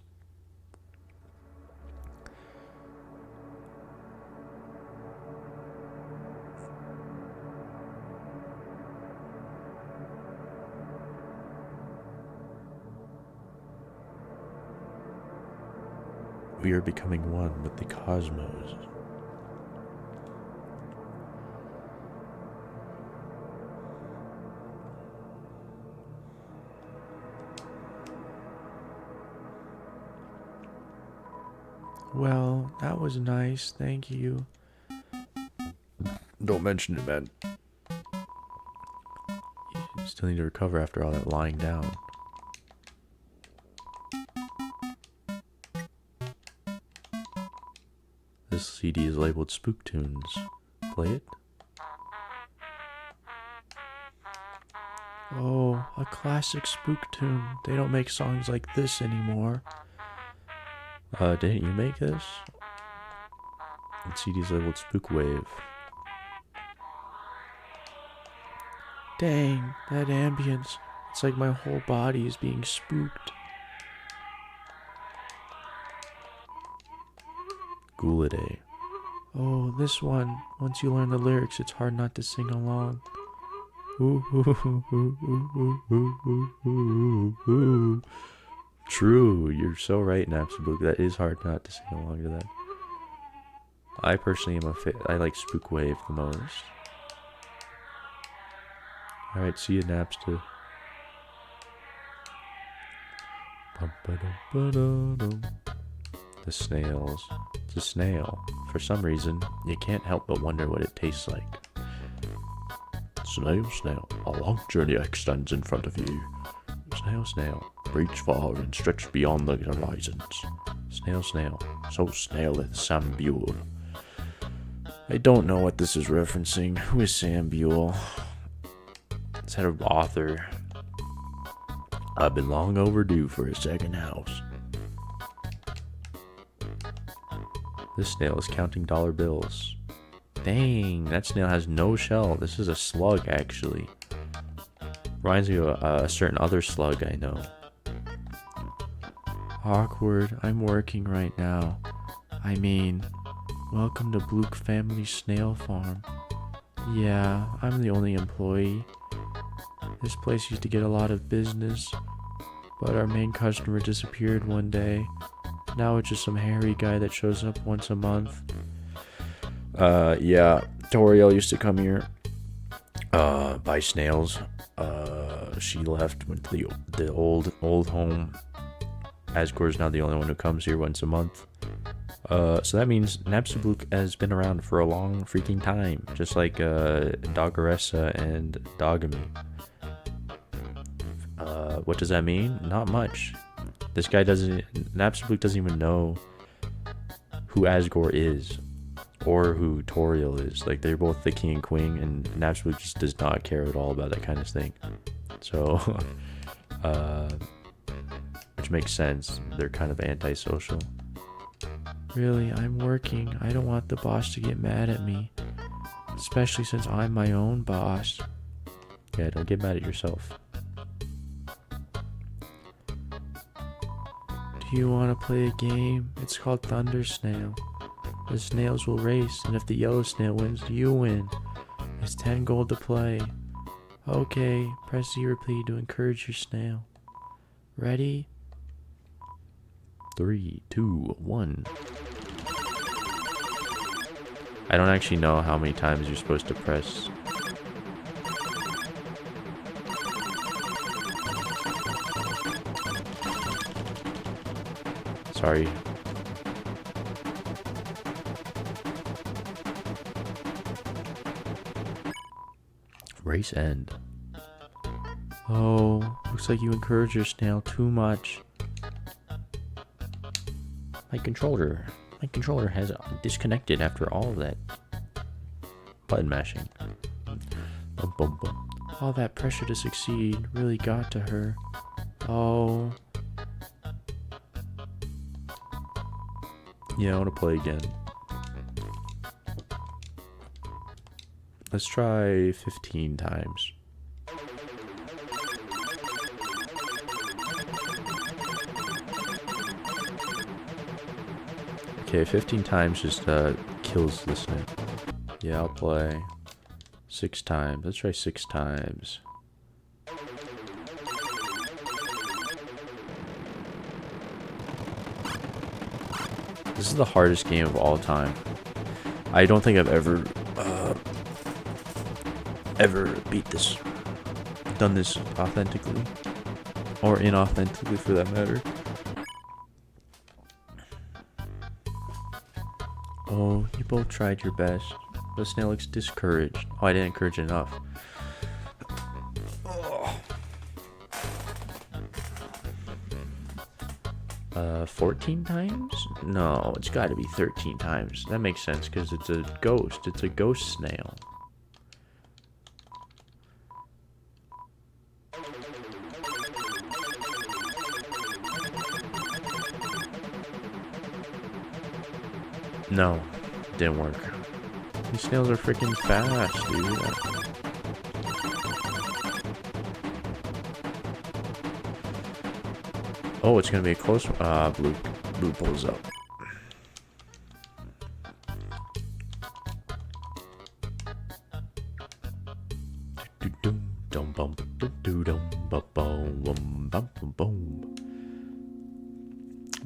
We are becoming one with the cosmos. Well, that was nice, thank you. Don't mention it, man. You still need to recover after all that lying down. This CD is labeled Spook Tunes. Play it. Oh, a classic spook tune. They don't make songs like this anymore. Didn't you make this? The CD is labeled Spook Wave. Dang, that ambience. It's like my whole body is being spooked. Gouladay. Oh, this one. Once you learn the lyrics, it's hard not to sing along. Ooh, ooh, ooh, ooh, ooh, ooh, ooh, ooh, ooh. True, you're so right, Napstablook. That is hard not to sing along to that. I personally am I like Spook Wave the most. Alright, see you, Napsta. The snails. It's a snail. For some reason, you can't help but wonder what it tastes like. Snail, snail, a long journey extends in front of you. Snail, snail, reach far and stretch beyond the horizons. Snail, snail, so snaileth Sam Buell. I don't know what this is referencing. Who is Sam Buell? Is that an author? I've been long overdue for a second house. This snail is counting dollar bills. Dang, that snail has no shell. This is a slug, actually. Reminds me of a certain other slug I know. Awkward. I'm working right now. I mean, welcome to Blook Family Snail Farm. Yeah, I'm the only employee. This place used to get a lot of business, but our main customer disappeared one day. Now it's just some hairy guy that shows up once a month. Yeah, Toriel used to come here, buy snails. She left, went to the old home. Asgore is now the only one who comes here once a month. So that means Napstablook has been around for a long freaking time, just like Doggeressa and Dogamy. What does that mean? Not much. This guy Napstablook doesn't even know who Asgore is, or who Toriel is. Like, they're both the king and queen, and Napstablook just does not care at all about that kind of thing. So, which makes sense. They're kind of antisocial. Really, I'm working. I don't want the boss to get mad at me, especially since I'm my own boss. Yeah, don't get mad at yourself. Do you want to play a game? It's called Thunder Snail. The snails will race, and if the yellow snail wins, you win. It's 10 gold to play. Okay, press Z repeat to encourage your snail. Ready? 3, 2, 1. I don't actually know how many times you're supposed to press. Sorry. Race end. Oh, looks like you encourage your snail too much. My controller. My controller has disconnected after all of that button mashing. Bum, bum, bum. All that pressure to succeed really got to her. Oh. Yeah, I want to play again. Let's try 15 times. Okay, 15 times just kills listening. Yeah, I'll play 6 times. Let's try 6 times. This is the hardest game of all time. I don't think I've ever beat this, done this authentically, or inauthentically for that matter. Oh, you both tried your best. The snail looks discouraged. Oh, I didn't encourage enough. 14 times? No, it's got to be 13 times. That makes sense because it's a ghost. It's a ghost snail. No, didn't work. These snails are freaking fast, dude. Oh, it's gonna be a close one. Blue pulls up.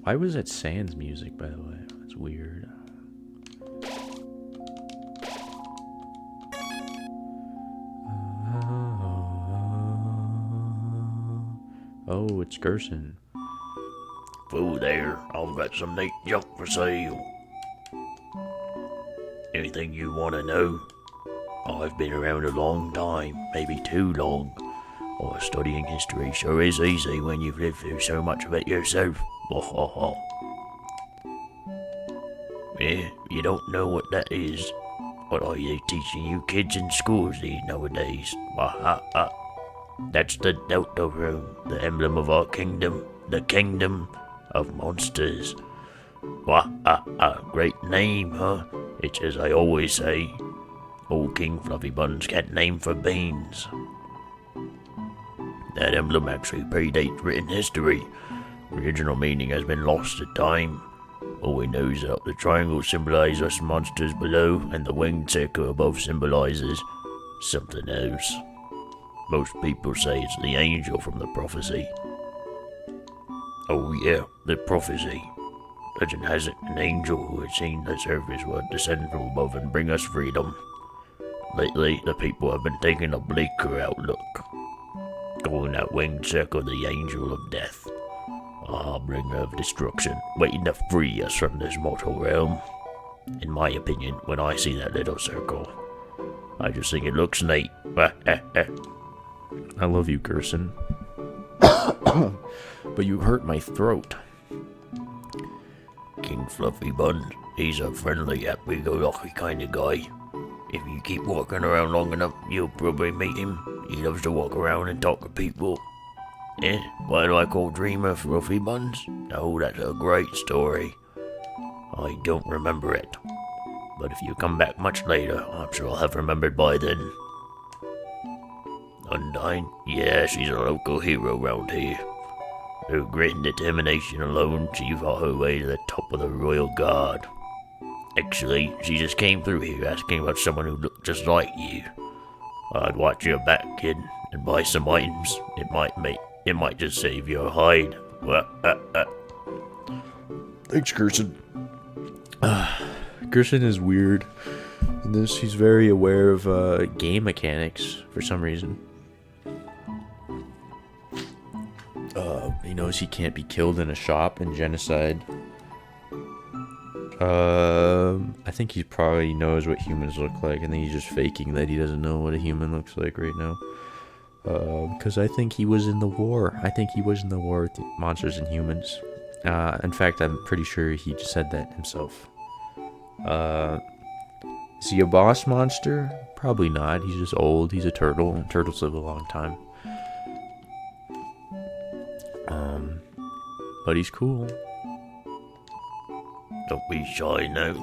Why was that Sans music, by the way? That's weird. Oh, it's Gerson. Whoa there, I've got some neat junk for sale. Anything you want to know? I've been around a long time, maybe too long. Or studying history sure is easy when you've lived through so much of it yourself. Yeah, you don't know what that is. What are they teaching you kids in schools these nowadays? That's the Delta Rune, the emblem of our kingdom, the kingdom of monsters. Great name, huh? It's as I always say, old King Fluffy Buns can't name for beans. That emblem actually predates written history. Original meaning has been lost to time. All we know is that the triangle symbolizes us monsters below, and the winged circle above symbolizes something else. Most people say it's the angel from the prophecy. Oh yeah, the prophecy. Legend has it an angel who had seen the surface would descend from above and bring us freedom. Lately, the people have been taking a bleaker outlook, calling that winged circle the angel of death. Bringer of destruction, waiting to free us from this mortal realm. In my opinion, when I see that little circle, I just think it looks neat. I love you, Gerson. But you hurt my throat. King Fluffy Buns, he's a friendly, happy-go-lucky kind of guy. If you keep walking around long enough, you'll probably meet him. He loves to walk around and talk to people. Eh? Why do I call Dreamer Fluffy Buns? Oh, that's a great story. I don't remember it. But if you come back much later, I'm sure I'll have remembered by then. Undyne? Yeah, she's a local hero round here. Through grit and determination alone, she fought her way to the top of the Royal Guard. Actually, she just came through here asking about someone who looked just like you. I'd watch your back, kid, and buy some items. It might just save your hide. Thanks, Gerson. Gerson is weird. In this, he's very aware of game mechanics for some reason. He knows he can't be killed in a shop in genocide. I think he probably knows what humans look like. I think he's just faking that he doesn't know what a human looks like right now. Because I think he was in the war. I think he was in the war with monsters and humans. In fact, I'm pretty sure he just said that himself. Is he a boss monster? Probably not. He's just old. He's a turtle. Turtles live a long time. But he's cool. Don't be shy now.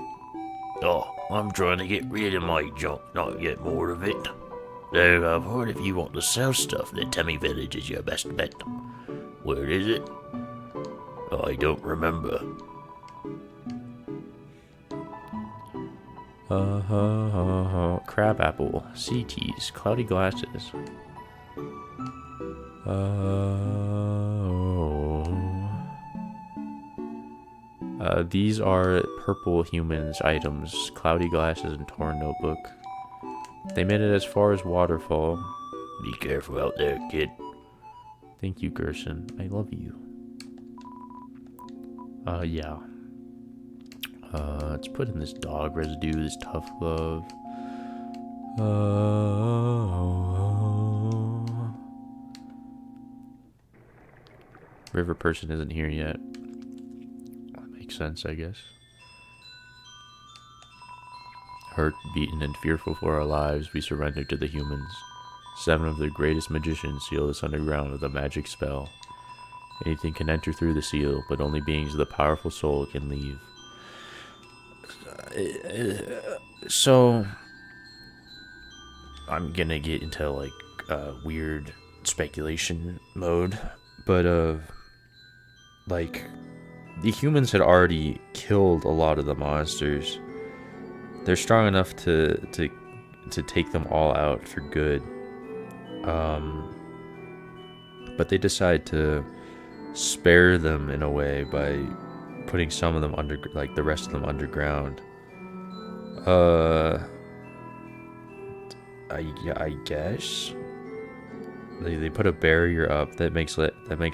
Oh, I'm trying to get rid of my junk, not get more of it. Though I've heard if you want to sell stuff, the Temmie Village is your best bet. Where is it? I don't remember. Crabapple, sea teas, cloudy glasses. These are purple humans items, cloudy glasses and torn notebook. They made it as far as Waterfall. Be careful out there, kid. Thank you, Gerson. I love you. Yeah. Let's put in this dog residue, this tough love. River person isn't here yet. That makes sense, I guess. Hurt, beaten, and fearful for our lives, we surrender to the humans. 7 of their greatest magicians seal us underground with a magic spell. Anything can enter through the seal, but only beings with a powerful soul can leave. So, I'm gonna get into like weird speculation mode, but like the humans had already killed a lot of the monsters. They're strong enough to take them all out for good. But they decide to spare them in a way by putting some of them under, like the rest of them underground. I guess they put a barrier up that makes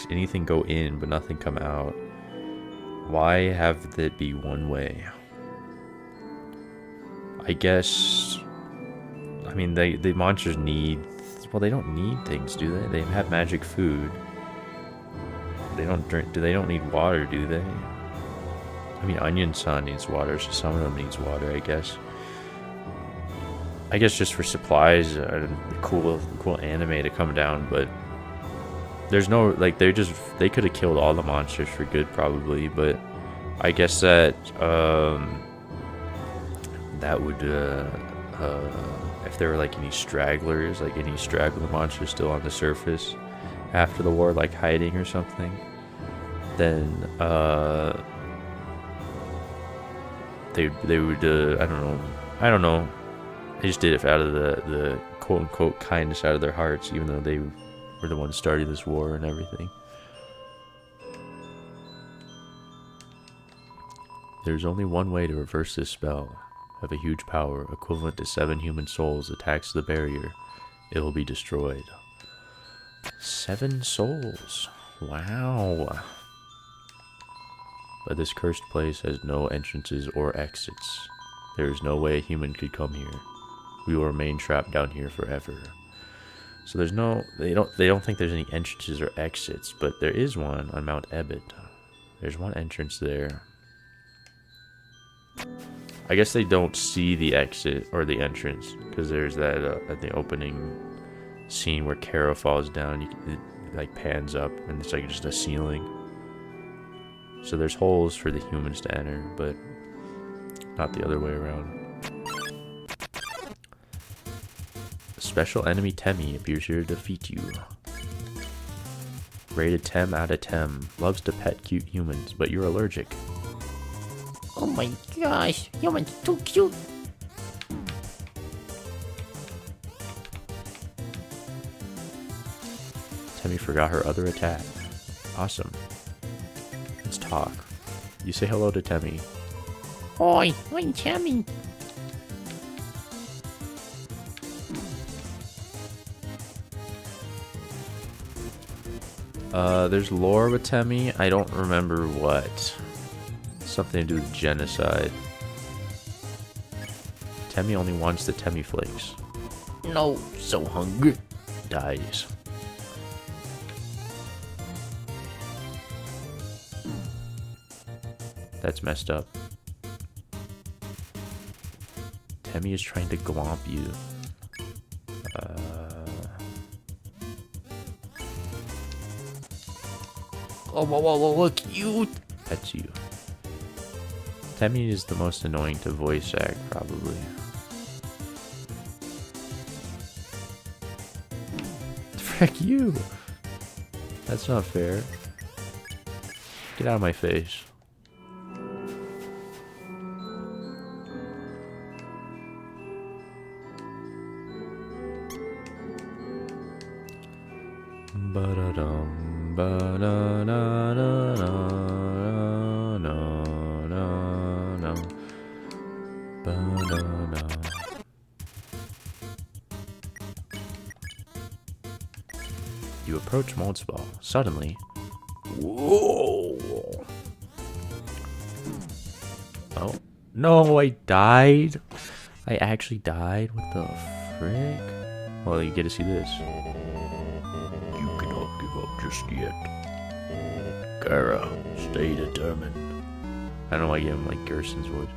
anything go in but nothing come out. Why have it be one way? I guess. I mean, the monsters need. Well, they don't need things, do they? They have magic food. They don't drink. They don't need water, do they? I mean, Onion Sun needs water, so some of them needs water, I guess. I guess just for supplies, cool anime to come down, but there's no, like, they could have killed all the monsters for good, probably, but I guess that, that would, if there were, like, any stragglers, like, any straggler monsters still on the surface after the war, like, hiding or something, then, they would, I don't know. They just did it out of the quote-unquote kindness out of their hearts, even though they were the ones starting this war and everything. There's only one way to reverse this spell. If a huge power, equivalent to 7 human souls, attacks the barrier, it will be destroyed. 7 souls. Wow. But this cursed place has no entrances or exits. There is no way a human could come here. We will remain trapped down here forever. So there's no, they don't think there's any entrances or exits, but there is one on Mount Ebit. There's one entrance there. I guess they don't see the exit or the entrance because there's that at the opening scene where Kara falls down. It like pans up and it's like just a ceiling. So there's holes for the humans to enter, but not the other way around. A special enemy Temmie appears here to defeat you. Rated 10 out of 10. Loves to pet cute humans, but you're allergic. Oh my gosh, humans too cute. Temmie forgot her other attack. Awesome. Let's talk. You say hello to Temmie. Oi, I'm Temmie. There's lore with Temmie. I don't remember what. Something to do with genocide. Temmie only wants the Temmie flakes. No, so hungry. Dies. That's messed up. Temmie is trying to glomp you. Oh, cute. Pets you. Temmie is the most annoying to voice act, probably. Frick you! That's not fair. Get out of my face. Ba-da-dum, ba-da-na-na-na-na-na-na. Ba-da-na. You approach Moldsball. Suddenly, whoa! Oh no! I died. I actually died. What the frick? Well, you get to see this. You cannot give up just yet. Kara, stay determined. I don't know why I gave him like Gerson's voice.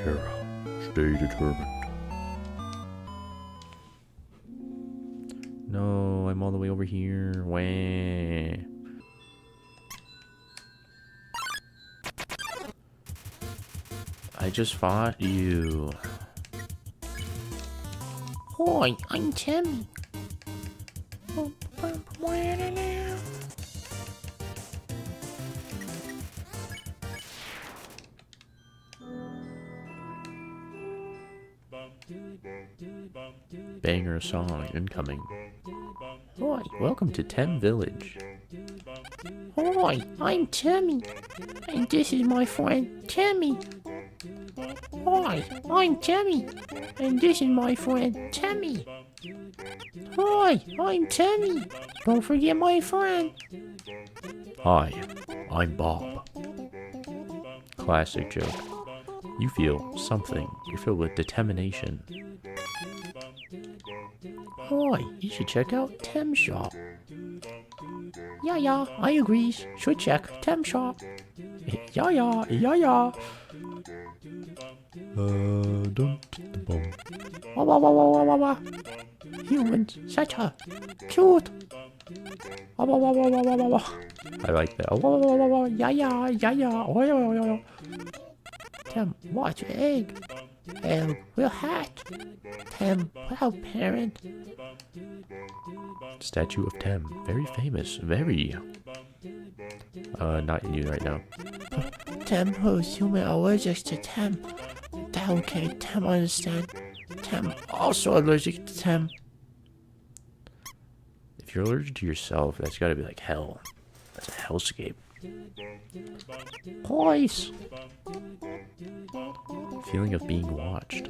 Kara, stay determined. No, I'm all the way over here. Wah. I just fought you. Hi, I'm Temmie. Banger song incoming. Hi, welcome to Tem Village. Hi, I'm Temmie. And this is my friend Temmie. Hi, I'm Temmie. And this is my friend Temmie. Hi, I'm Temmie. Don't forget my friend. Hi, I'm Bob. Classic joke. You feel something. You're filled with determination. Hi, you should check out Tem Shop. Yeah, I agree. Should check Tem Shop. Yeah. Wah. Humans, such a cute. Wah. I like that. Yeah. Tem, watch your egg. Egg will hatch. Tem, proud parent. Statue of Tem. Very famous. Very. Not you right now. Tem who's human allergic to Tem. That okay, Tem understand. Tem also allergic to Tem. If you're allergic to yourself, that's gotta be like hell. That's a hellscape. Boys. Feeling of being watched.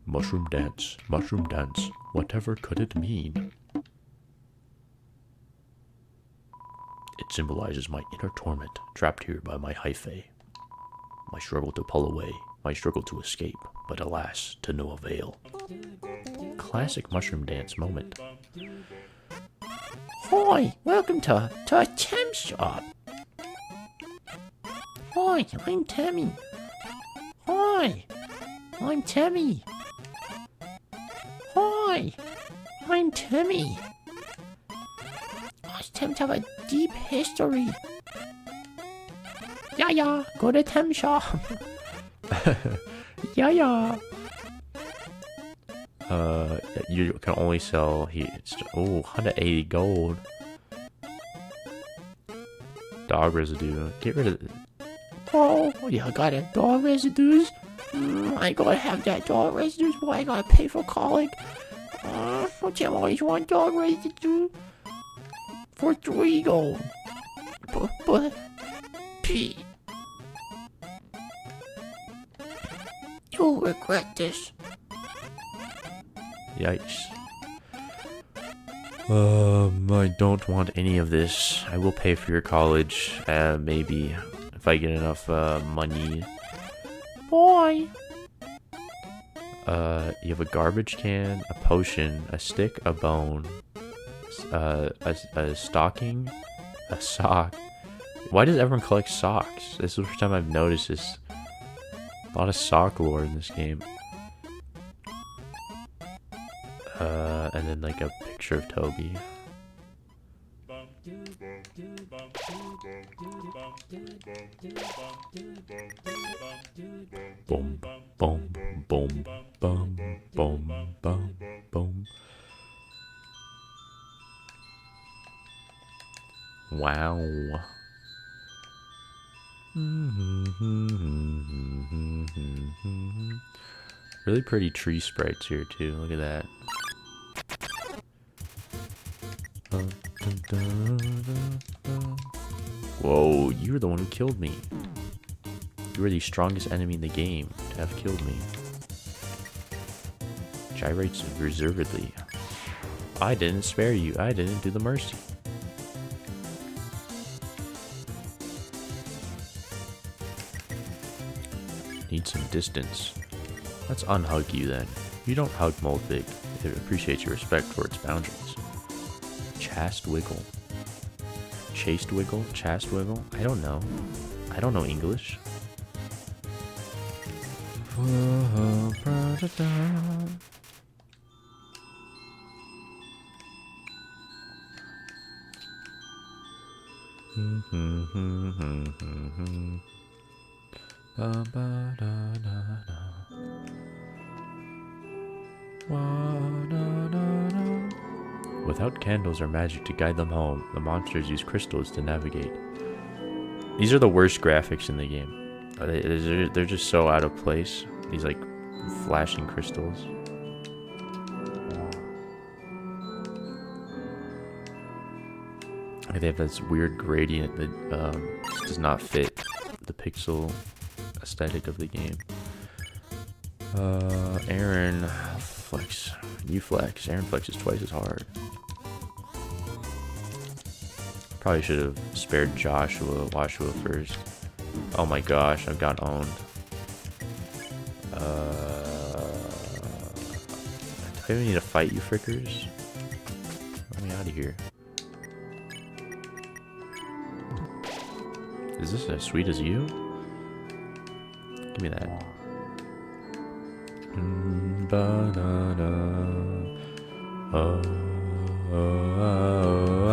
Mushroom dance. Whatever could it mean? It symbolizes my inner torment, trapped here by my hyphae. My struggle to pull away, my struggle to escape, but alas, to no avail. Classic mushroom dance moment. Hi, welcome to Tem Shop. Hi, I'm Temmie. Hi, I'm Temmie. Hi, I'm Temmie. Tems have a deep history. Yeah, go to Tem Shop. Yeah. You can only sell here. 180 gold. Dog residue. Get rid of it. Oh, you got a dog residues? I gotta have that dog residues, boy. I gotta pay for colic. Tim always want dog residue for 3 gold. But, Pete, you'll regret this. Yikes. I don't want any of this. I will pay for your college, maybe, if I get enough, money. Boy. You have a garbage can, a potion, a stick, a bone, a stocking, a sock, Why does everyone collect socks? This is the first time I've noticed this. A lot of sock lore in this game. And then like a picture of Toby. Boom, boom, boom, boom, boom, boom, boom. Wow. Really pretty tree sprites here too. Look at that. Whoa, you were the one who killed me. You were the strongest enemy in the game to have killed me. Gyrates reservedly. I didn't spare you. I didn't do the mercy. Need some distance. Let's unhug you then. You don't hug Moldvig. It appreciates your respect for its boundaries. Chast wiggle. Chased wiggle? Chast wiggle? I don't know. I don't know English. Without candles or magic to guide them home, the monsters use crystals to navigate. These are the worst graphics in the game. They're just so out of place. These like flashing crystals. They have this weird gradient that just does not fit the pixel aesthetic of the game. Aaron flex. You flex. Aaron flexes twice as hard. Probably should have spared Joshua first. Oh my gosh, I've got owned. Do I even need to fight you frickers? Let me out of here. Is this as sweet as you? Give me that. Banana. Oh, oh, oh,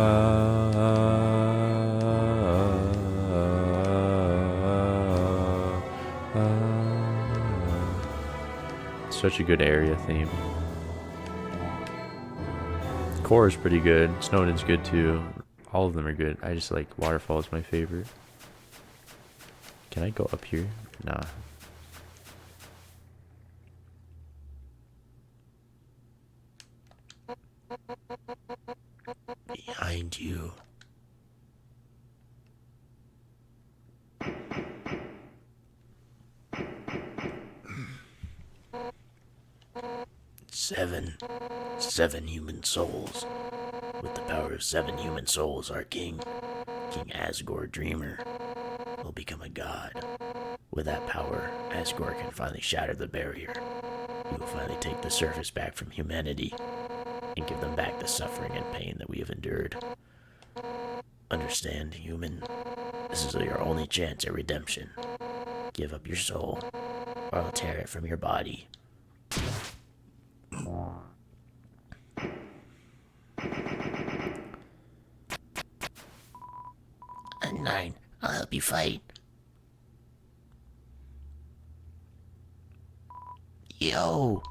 such a good area theme. Core is pretty good. Snowden's good too. All of them are good. I just like Waterfall is my favorite. Can I go up here? Nah. Behind you. Seven human souls. With the power of 7 human souls, our king, King Asgore Dreamer, will become a god. With that power, Asgore can finally shatter the barrier. He will finally take the surface back from humanity and give them back the suffering and pain that we have endured. Understand, human? This is your only chance at redemption. Give up your soul, or I'll tear it from your body. Undyne, I'll help you fight. Yo,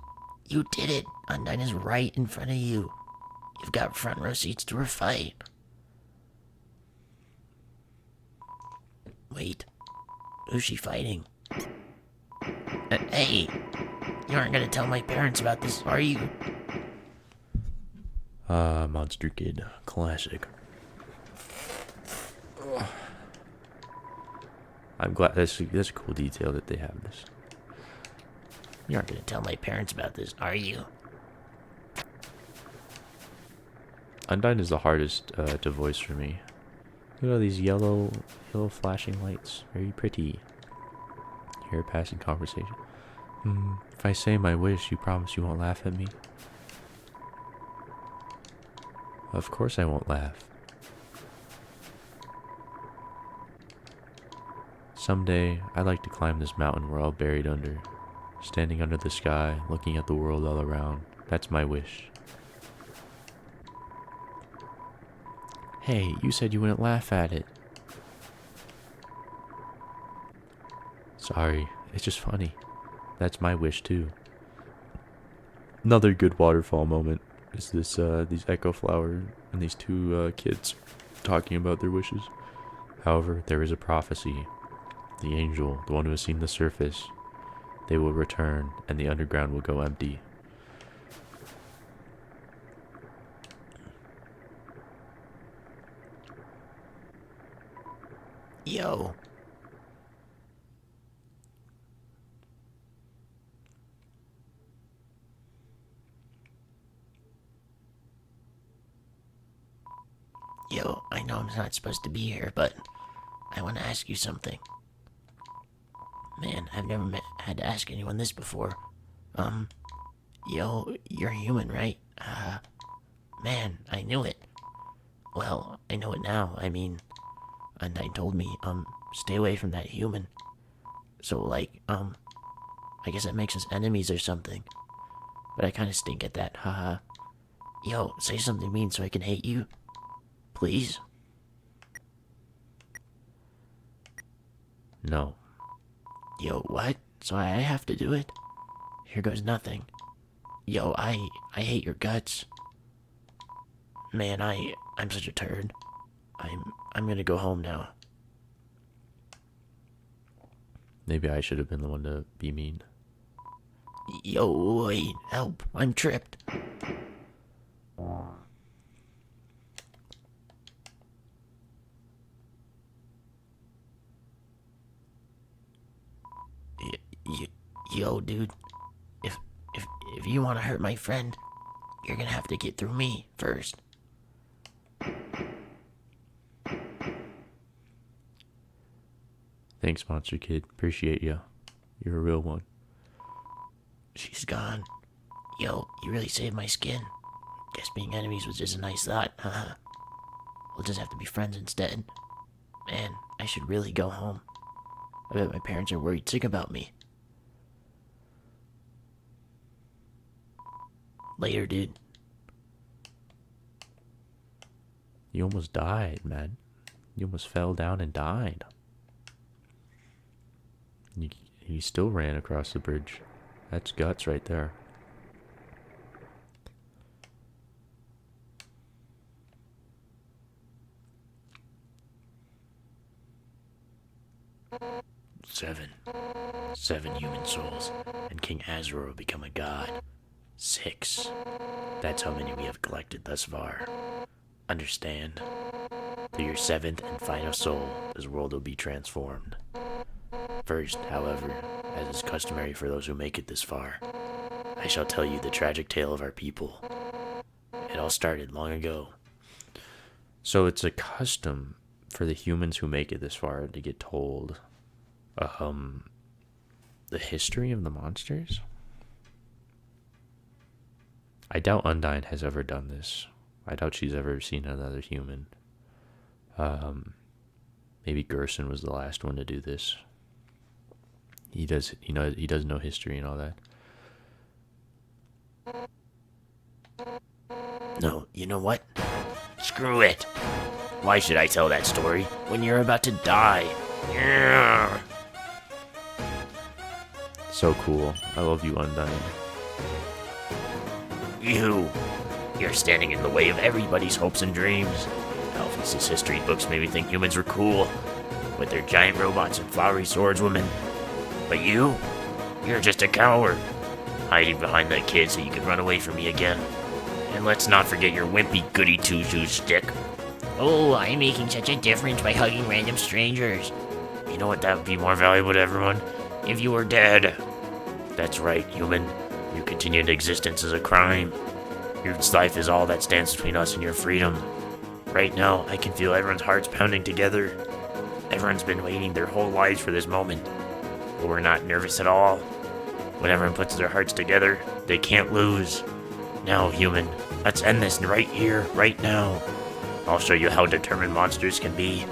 you did it. Undyne is right in front of you. You've got front row seats to her fight. Wait, who's she fighting? Hey, you aren't gonna tell my parents about this, are you? Monster Kid. Classic. I'm glad that's a cool detail that they have this. You aren't gonna tell my parents about this, are you? Undyne is the hardest to voice for me. Look at all these yellow flashing lights. Very pretty. Hear a passing conversation. If I say my wish, you promise you won't laugh at me? Of course I won't laugh. Someday, I'd like to climb this mountain we're all buried under. Standing under the sky, looking at the world all around. That's my wish. Hey, you said you wouldn't laugh at it. Sorry, it's just funny. That's my wish too. Another good waterfall moment is this these echo flower and these two kids talking about their wishes. However, there is a prophecy. The angel, the one who has seen the surface, they will return and the underground will go empty. Yo. Yo, I know I'm not supposed to be here, but I want to ask you something. Man, I've never had to ask anyone this before. Yo, you're human, right? Man, I knew it. Well, I know it now. I mean, Undyne told me, stay away from that human. So, like, I guess that makes us enemies or something. But I kind of stink at that, haha. Yo, say something mean so I can hate you. Please? No. Yo, what? So I have to do it? Here goes nothing. Yo, I hate your guts. Man, I'm such a turd. I'm gonna go home now. Maybe I should have been the one to be mean. Yo, wait, help, I'm tripped. Yo, dude, if you want to hurt my friend, you're gonna have to get through me first. Thanks, Monster Kid. Appreciate ya. You're a real one. She's gone. Yo, you really saved my skin. Guess being enemies was just a nice thought, huh? We'll just have to be friends instead. Man, I should really go home. I bet my parents are worried sick about me. Later, dude. You almost died, man. You almost fell down and died. You still ran across the bridge. That's guts right there. Seven human souls, and King Azra will become a god. 6. That's how many we have collected thus far. Understand? Through your 7th and final soul, this world will be transformed. First, however, as is customary for those who make it this far, I shall tell you the tragic tale of our people. It all started long ago. So it's a custom for the humans who make it this far to get told the history of the monsters? I doubt Undyne has ever done this. I doubt she's ever seen another human. Maybe Gerson was the last one to do this. He does know history and all that. No, you know what? Screw it. Why should I tell that story when you're about to die? Yeah. So cool. I love you, Undyne. You're standing in the way of everybody's hopes and dreams. Alphys' history books made me think humans were cool, with their giant robots and flowery swordswomen. But you're just a coward, hiding behind that kid so you can run away from me again. And let's not forget your wimpy goody two-shoes stick. Oh, I'm making such a difference by hugging random strangers. You know what, that would be more valuable to everyone? If you were dead. That's right, human. Your continued existence is a crime. Your life is all that stands between us and your freedom. Right now, I can feel everyone's hearts pounding together. Everyone's been waiting their whole lives for this moment. But we're not nervous at all. When everyone puts their hearts together, they can't lose. Now, human, let's end this right here, right now. I'll show you how determined monsters can be.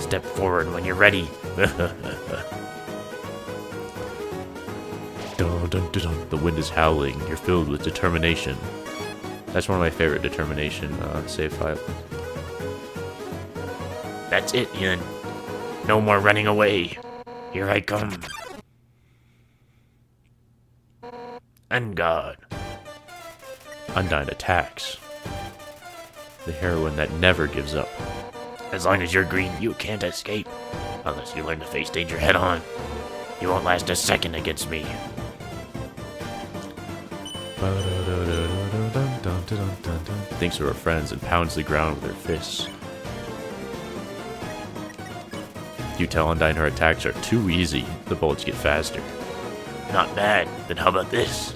Step forward when you're ready. Dun, dun, dun, dun. The wind is howling. You're filled with determination. That's one of my favorite determination save files. That's it, Yun. No more running away. Here I come. And God. Undyne attacks. The heroine that never gives up. As long as you're green, you can't escape. Unless you learn to face danger head on. You won't last a second against me. Thinks of her friends and pounds the ground with her fists. You tell Undyne her attacks are too easy. The bullets get faster. Not bad. Then how about this?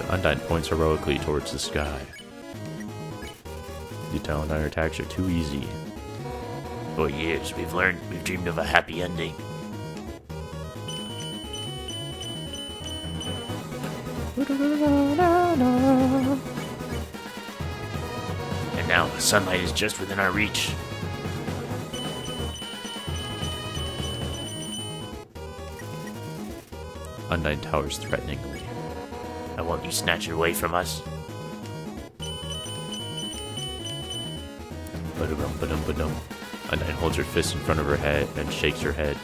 Undyne points heroically towards the sky. You tell Undyne her attacks are too easy. For years, we've dreamed of a happy ending. And now, the sunlight is just within our reach. Undyne towers threateningly. I won't you snatch it away from us? Ba-dum-ba-dum-ba-dum. Undyne holds her fist in front of her head and shakes her head.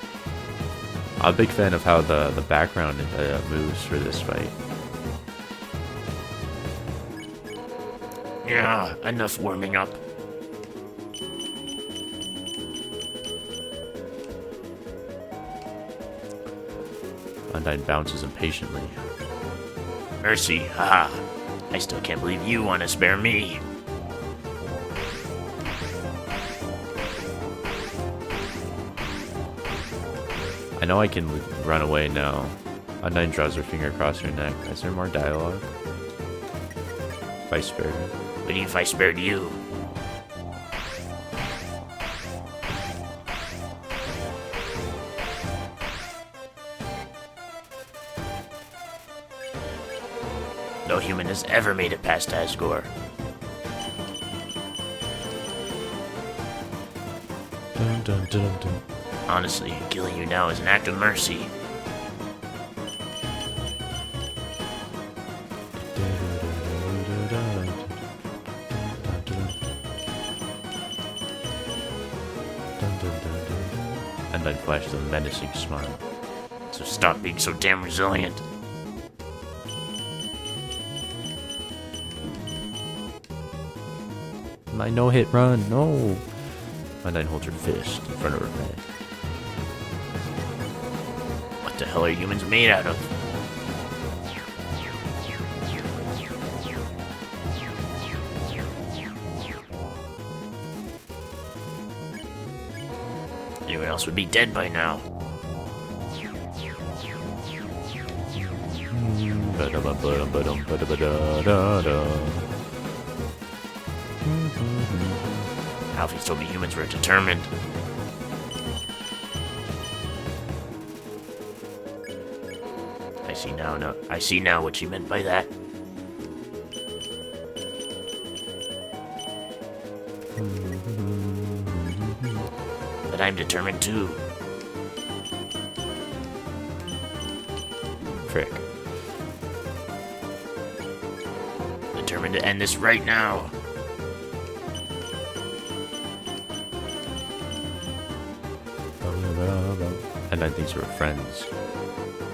I'm a big fan of how the background moves for this fight. Yeah, enough warming up. Undyne bounces impatiently. Mercy, haha. I still can't believe you want to spare me. I know I can run away now. Undyne draws her finger across her neck. Is there more dialogue? If I spare her. What if I spared you? No human has ever made it past Asgore. Dun, dun, dun, dun. Honestly, killing you now is an act of mercy. Undyne flashes a menacing smile. So stop being so damn resilient. My no-hit run, no! Undyne holds her fist in front of her head. What the hell are humans made out of? Anyone else would be dead by now. Alfie told me humans were determined. I see now what she meant by that. But I'm determined too. Frick. Determined to end this right now. Undyne thinks we're friends.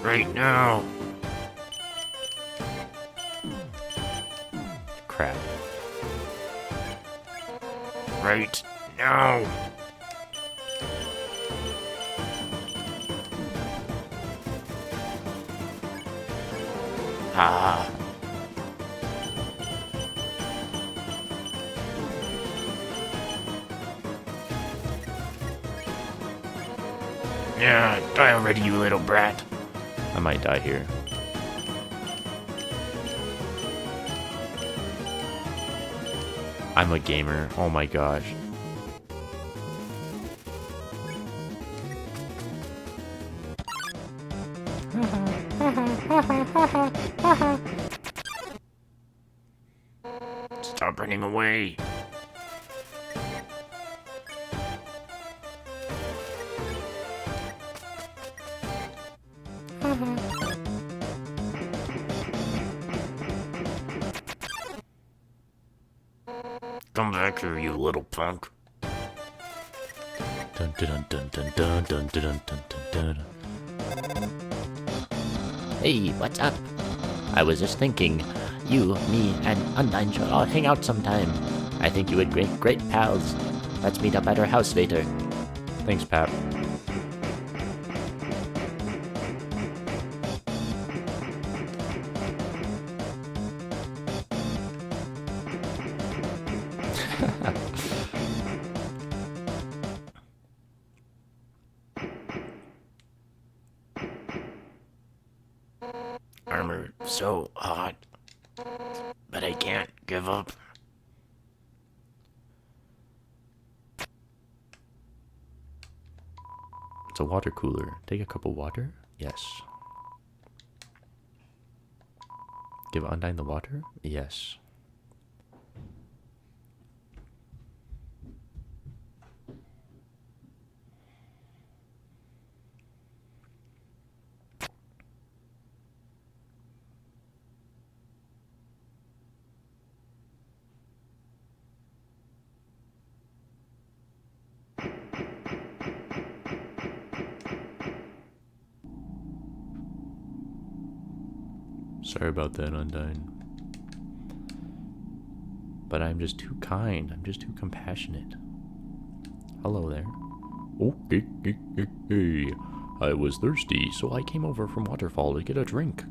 Right now. Crap. Right now. Ah. Yeah, die already, you little brat. I might die here. I'm a gamer. Oh my gosh. Stop running running away. Come back here, you little punk. Dun dun dun dun dun dun dun dun dun dun. Hey, what's up? I was just thinking, you, me, and Undyne should all hang out sometime. I think you would make great pals. Let's meet up at her house later. Thanks, Pap. Armor so hot, but I can't give up. It's a water cooler. Take a cup of water? Yes. Give Undyne the water? Yes. Sorry about that, Undyne. But I'm just too kind. I'm just too compassionate. Hello there. Okay. I was thirsty, so I came over from Waterfall to get a drink.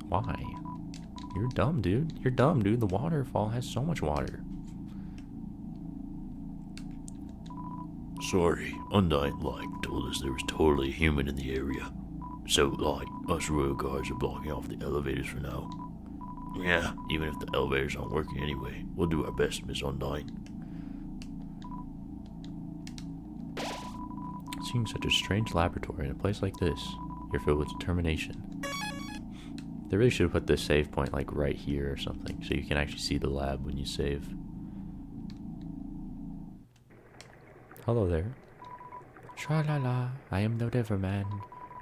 Why? You're dumb, dude. You're dumb, dude. The waterfall has so much water. Sorry, Undyne, told us there was totally a human in the area. So, us royal guards are blocking off the elevators for now. Yeah, even if the elevators aren't working anyway, we'll do our best, Miss Undyne. Seeing such a strange laboratory in a place like this, you're filled with determination. They really should have put this save point right here or something, so you can actually see the lab when you save. Hello there. Tra-la-la, I am the riverman.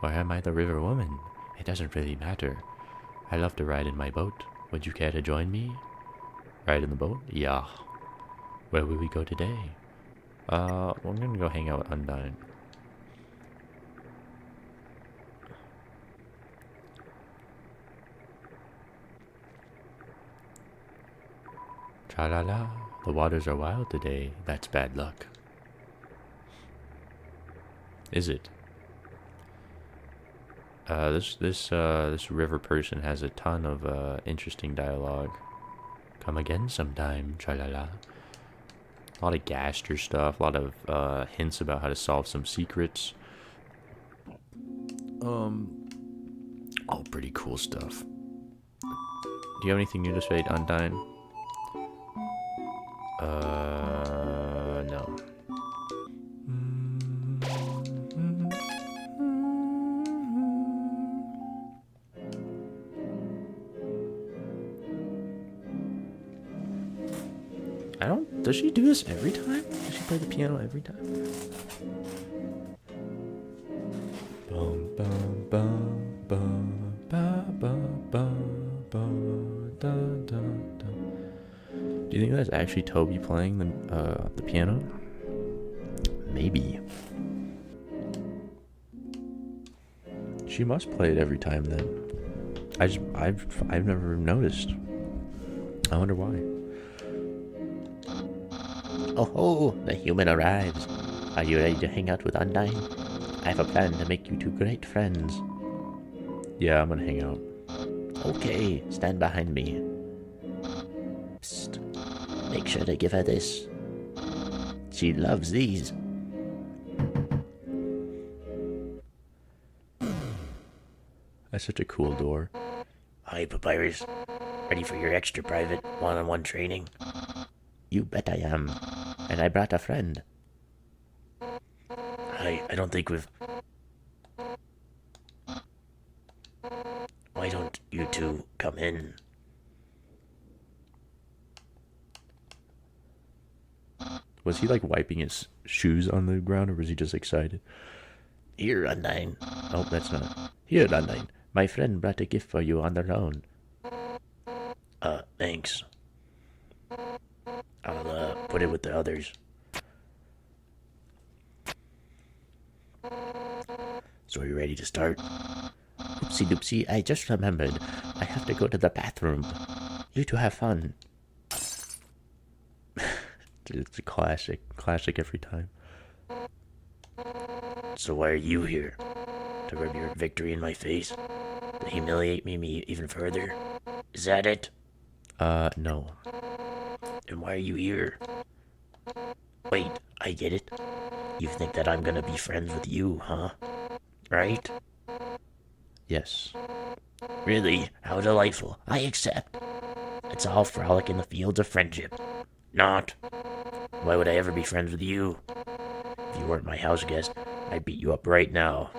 Or am I the river woman? It doesn't really matter. I love to ride in my boat. Would you care to join me? Ride in the boat? Yeah. Where will we go today? Well, I'm gonna go hang out with Undyne. Tra-la-la, the waters are wild today. That's bad luck. Is it? This river person has a ton of interesting dialogue. Come again sometime, tra-la-la. A lot of Gaster stuff, a lot of hints about how to solve some secrets. All pretty cool stuff. Do you have anything new to say, Undyne? No. Does she do this every time? Does she play the piano every time? Bum bum bum bum ba ba bum bum da da da. Do you think that's actually Toby playing the piano? Maybe. She must play it every time then. I've never noticed. I wonder why. Oh ho, the human arrives. Are you ready to hang out with Undyne? I have a plan to make you two great friends. Yeah, I'm gonna hang out. Okay, stand behind me. Psst. Make sure to give her this. She loves these. That's such a cool door. Hi, Papyrus. Ready for your extra private one-on-one training? You bet I am. And I brought a friend. I don't think we've... Why don't you two come in? Was he like wiping his shoes on the ground, or was he just excited? Here, Undyne. Oh, that's not. Here, Undyne. My friend brought a gift for you on the loan. Thanks. I'll, put it with the others. So are you ready to start? Oopsie doopsie, I just remembered. I have to go to the bathroom. You two have fun. It's a classic every time. So why are you here? To rub your victory in my face? To humiliate me even further? Is that it? No. And why are you here? Wait, I get it. You think that I'm gonna be friends with you, huh? Right? Yes. Really? How delightful. I accept. It's all frolic in the fields of friendship. Not. Why would I ever be friends with you? If you weren't my house guest, I'd beat you up right now.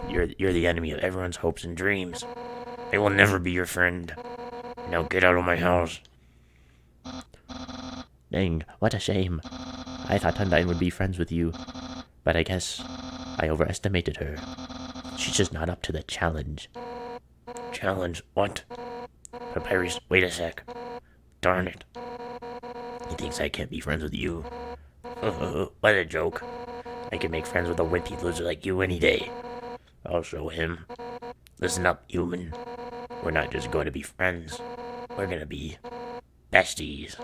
You're the enemy of everyone's hopes and dreams. I will never be your friend. Now get out of my house. Dang, what a shame. I thought Undyne would be friends with you, but I guess I overestimated her. She's just not up to the challenge. Challenge? What? Papyrus, wait a sec. Darn it. He thinks I can't be friends with you. What a joke. I can make friends with a wimpy loser like you any day. I'll show him. Listen up, human. We're not just going to be friends. We're gonna be besties.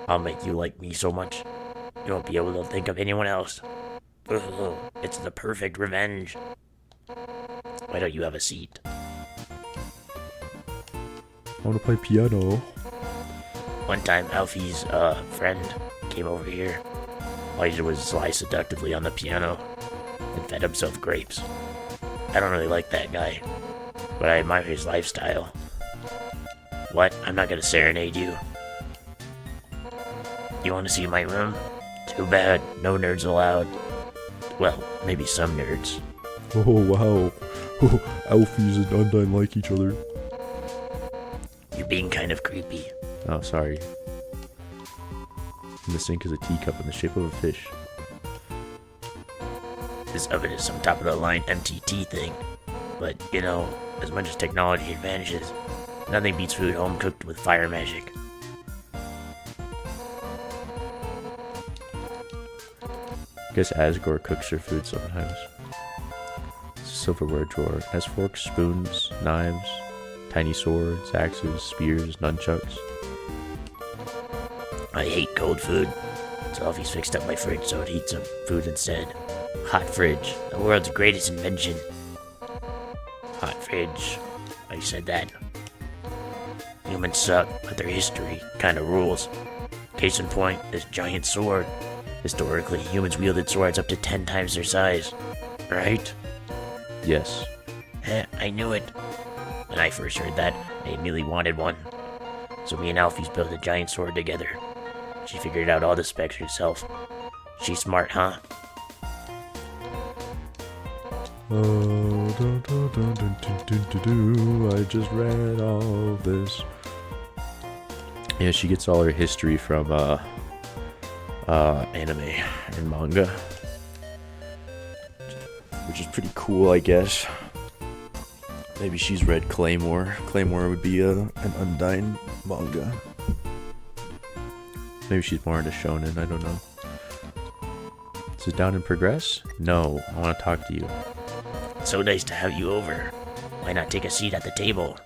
I'll make you like me so much, you won't be able to think of anyone else. It's the perfect revenge. Why don't you have a seat? I want to play piano. One time, Alfie's friend came over here. All he did was lie seductively on the piano and fed himself grapes. I don't really like that guy, but I admire his lifestyle. What? I'm not gonna serenade you. You want to see my room? Too bad, no nerds allowed. Well, maybe some nerds. Oh wow. Oh, Alphys and Undyne like each other. You're being kind of creepy. Oh, sorry. In the sink is a teacup in the shape of a fish. This oven is some top-of-the-line MTT thing. But, you know, as much as technology advantages, nothing beats food home-cooked with fire magic. I guess Asgore cooks her food sometimes. It's a silverware drawer. It has forks, spoons, knives, tiny swords, axes, spears, nunchucks. I hate cold food, so Alfie's fixed up my fridge so it heats some food instead. Hot fridge, the world's greatest invention. Hot fridge, I said that. Humans suck, but their history kinda rules. Case in point, this giant sword. Historically, humans wielded swords up to 10 times their size. Right? Yes. I knew it. When I first heard that, I immediately wanted one. So me and Alfie's built a giant sword together. She figured out all the specs herself. She's smart, huh? I just read all this. Yeah, she gets all her history from anime and manga, which is pretty cool, I guess. Maybe she's read Claymore. Claymore would be an Undyne manga. Maybe she's more into shonen, I don't know. Sit down and progress? No, I want to talk to you. So nice to have you over. Why not take a seat at the table?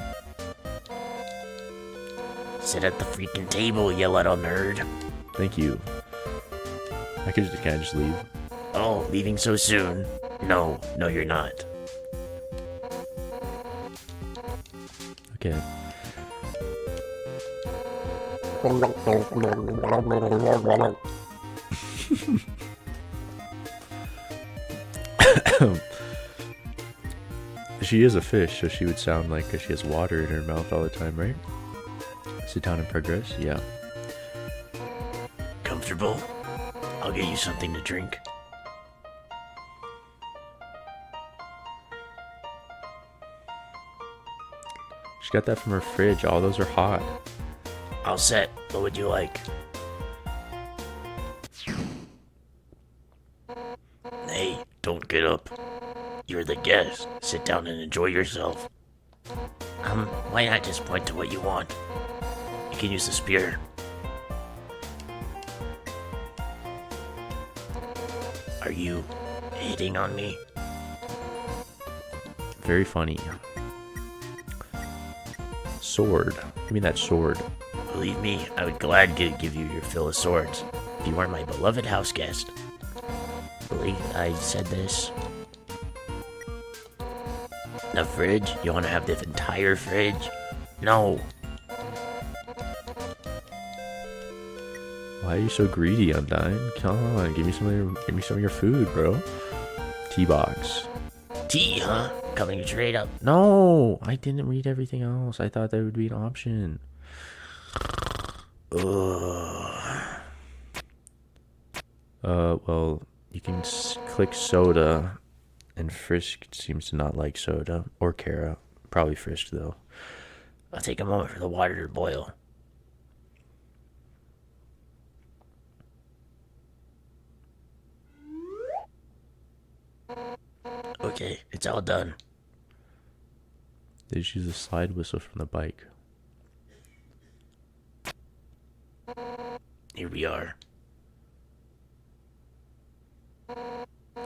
Sit at the freaking table, you little nerd. Thank you. Can I just leave? Oh, leaving so soon? No, you're not. Okay. She is a fish, so she would sound like she has water in her mouth all the time, right? Sit down and progress? Yeah. Comfortable? I'll get you something to drink. She got that from her fridge. All those are hot. All set. What would you like? Hey, don't get up. You're the guest. Sit down and enjoy yourself. Why not just point to what you want? You can use the spear. Are you hitting on me? Very funny. Sword. Give me that sword. Believe me, I would gladly give you your fill of swords if you weren't my beloved house guest. Believe I said this. The fridge? You want to have the entire fridge? No. Why are you so greedy, Undyne? Come on, give me some of your food, bro. Tea box. Tea, huh? Coming straight up. No, I didn't read everything else. I thought that would be an option. Well, you can click soda, and Frisk seems to not like soda, or Kara. Probably Frisk, though. I'll take a moment for the water to boil. Okay, it's all done. They just use a slide whistle from the bike. Here we are.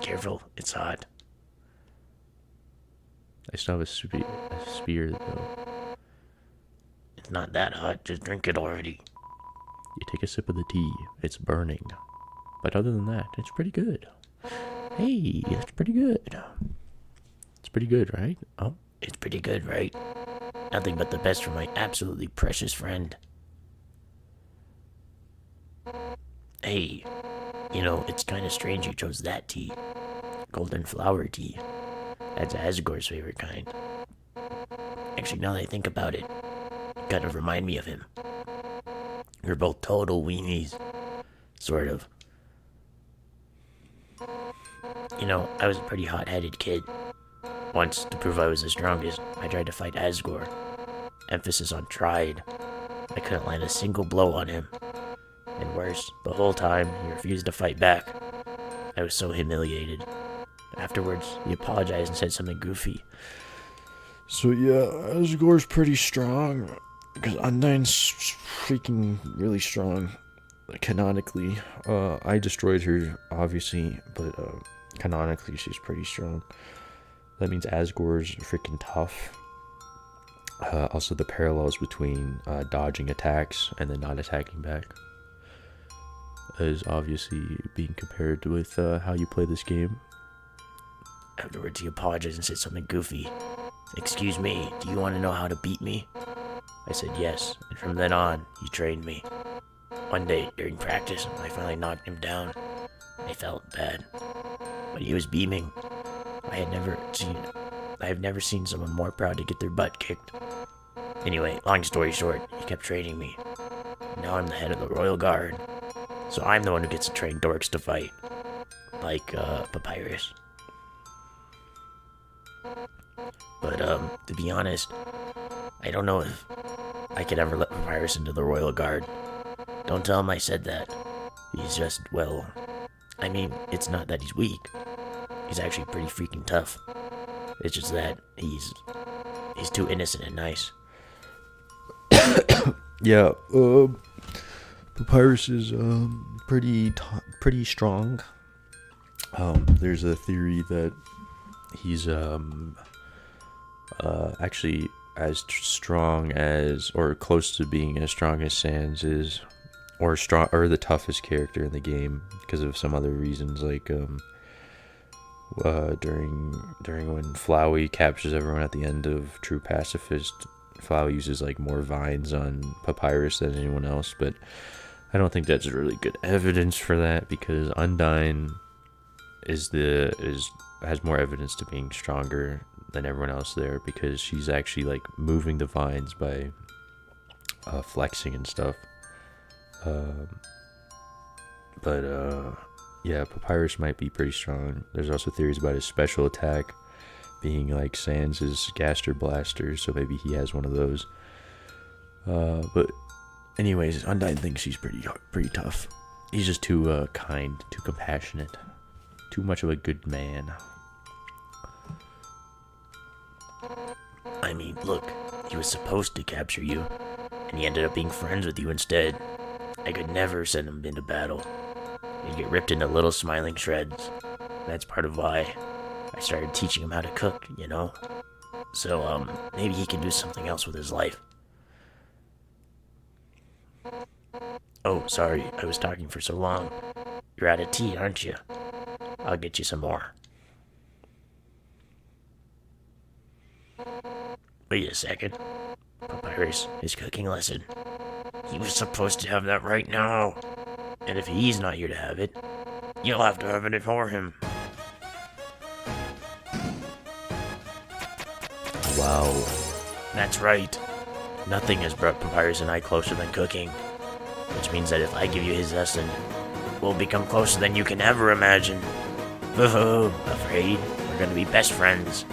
Careful, it's hot. I still have a spear, though. It's not that hot, just drink it already. You take a sip of the tea, it's burning. But other than that, it's pretty good. Hey, that's pretty good. It's pretty good, right? Oh, It's pretty good, right? Nothing but the best for my absolutely precious friend. Hey, you know, it's kind of strange you chose that tea. Golden flower tea. That's Asgore's favorite kind. Actually, now that I think about it, you kind of remind me of him. We're both total weenies. Sort of. You know, I was a pretty hot-headed kid. Once, to prove I was the strongest, I tried to fight Asgore. Emphasis on tried. I couldn't land a single blow on him. And worse, the whole time, he refused to fight back. I was so humiliated. Afterwards, he apologized and said something goofy. So yeah, Asgore's pretty strong, because Undyne's freaking really strong, canonically. I destroyed her, obviously, but canonically she's pretty strong. That means Asgore's freaking tough. Also the parallels between dodging attacks and then not attacking back is obviously being compared with how you play this game. Afterwards, he apologized and said something goofy. Excuse me, do you want to know how to beat me? I said yes, and from then on, he trained me. One day, during practice, I finally knocked him down. I felt bad, but he was beaming. I have never seen someone more proud to get their butt kicked. Anyway, long story short, he kept training me. Now I'm the head of the Royal Guard, so I'm the one who gets to train dorks to fight. Like, Papyrus. But, to be honest, I don't know if I could ever let Papyrus into the Royal Guard. Don't tell him I said that. He's just, well, I mean, it's not that he's weak. He's actually pretty freaking tough. It's just that he's too innocent and nice. Yeah, Papyrus is pretty strong. There's a theory that he's actually as strong as, or close to being as strong as Sans is, or the toughest character in the game because of some other reasons, like during when Flowey captures everyone at the end of True Pacifist, Flowey uses like more vines on Papyrus than anyone else, but I don't think that's really good evidence for that because Undyne has more evidence to being stronger than everyone else there because she's actually like moving the vines by flexing and stuff. Yeah, Papyrus might be pretty strong. There's also theories about his special attack being like Sans' Gaster Blaster, so maybe he has one of those. But anyways, Undyne thinks he's pretty tough. He's just too kind, too compassionate. Too much of a good man. I mean, look, he was supposed to capture you, and he ended up being friends with you instead. I could never send him into battle. He'd get ripped into little smiling shreds. That's part of why I started teaching him how to cook, you know? So, maybe he can do something else with his life. Oh, sorry, I was talking for so long. You're out of tea, aren't you? I'll get you some more. Wait a second. Papyrus, his cooking lesson. He was supposed to have that right now. And if he's not here to have it, you'll have to have it for him. Wow. That's right. Nothing has brought Papyrus and I closer than cooking. Which means that if I give you his lesson, we'll become closer than you can ever imagine. Afraid we're gonna be best friends.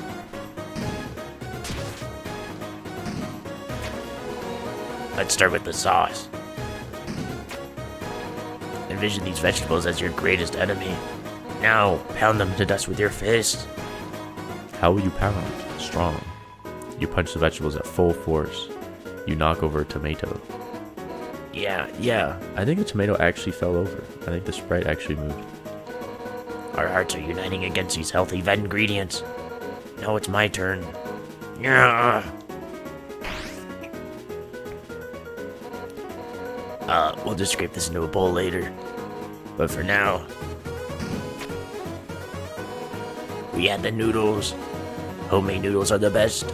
Let's start with the sauce. Envision these vegetables as your greatest enemy. Now, pound them to dust with your fist. How will you pound? Strong. You punch the vegetables at full force. You knock over a tomato. Yeah. I think the tomato actually fell over. I think the Sprite actually moved. Our hearts are uniting against these healthy vet ingredients. Now it's my turn. Yeah. We'll just scrape this into a bowl later. But for now, we add the noodles. Homemade noodles are the best,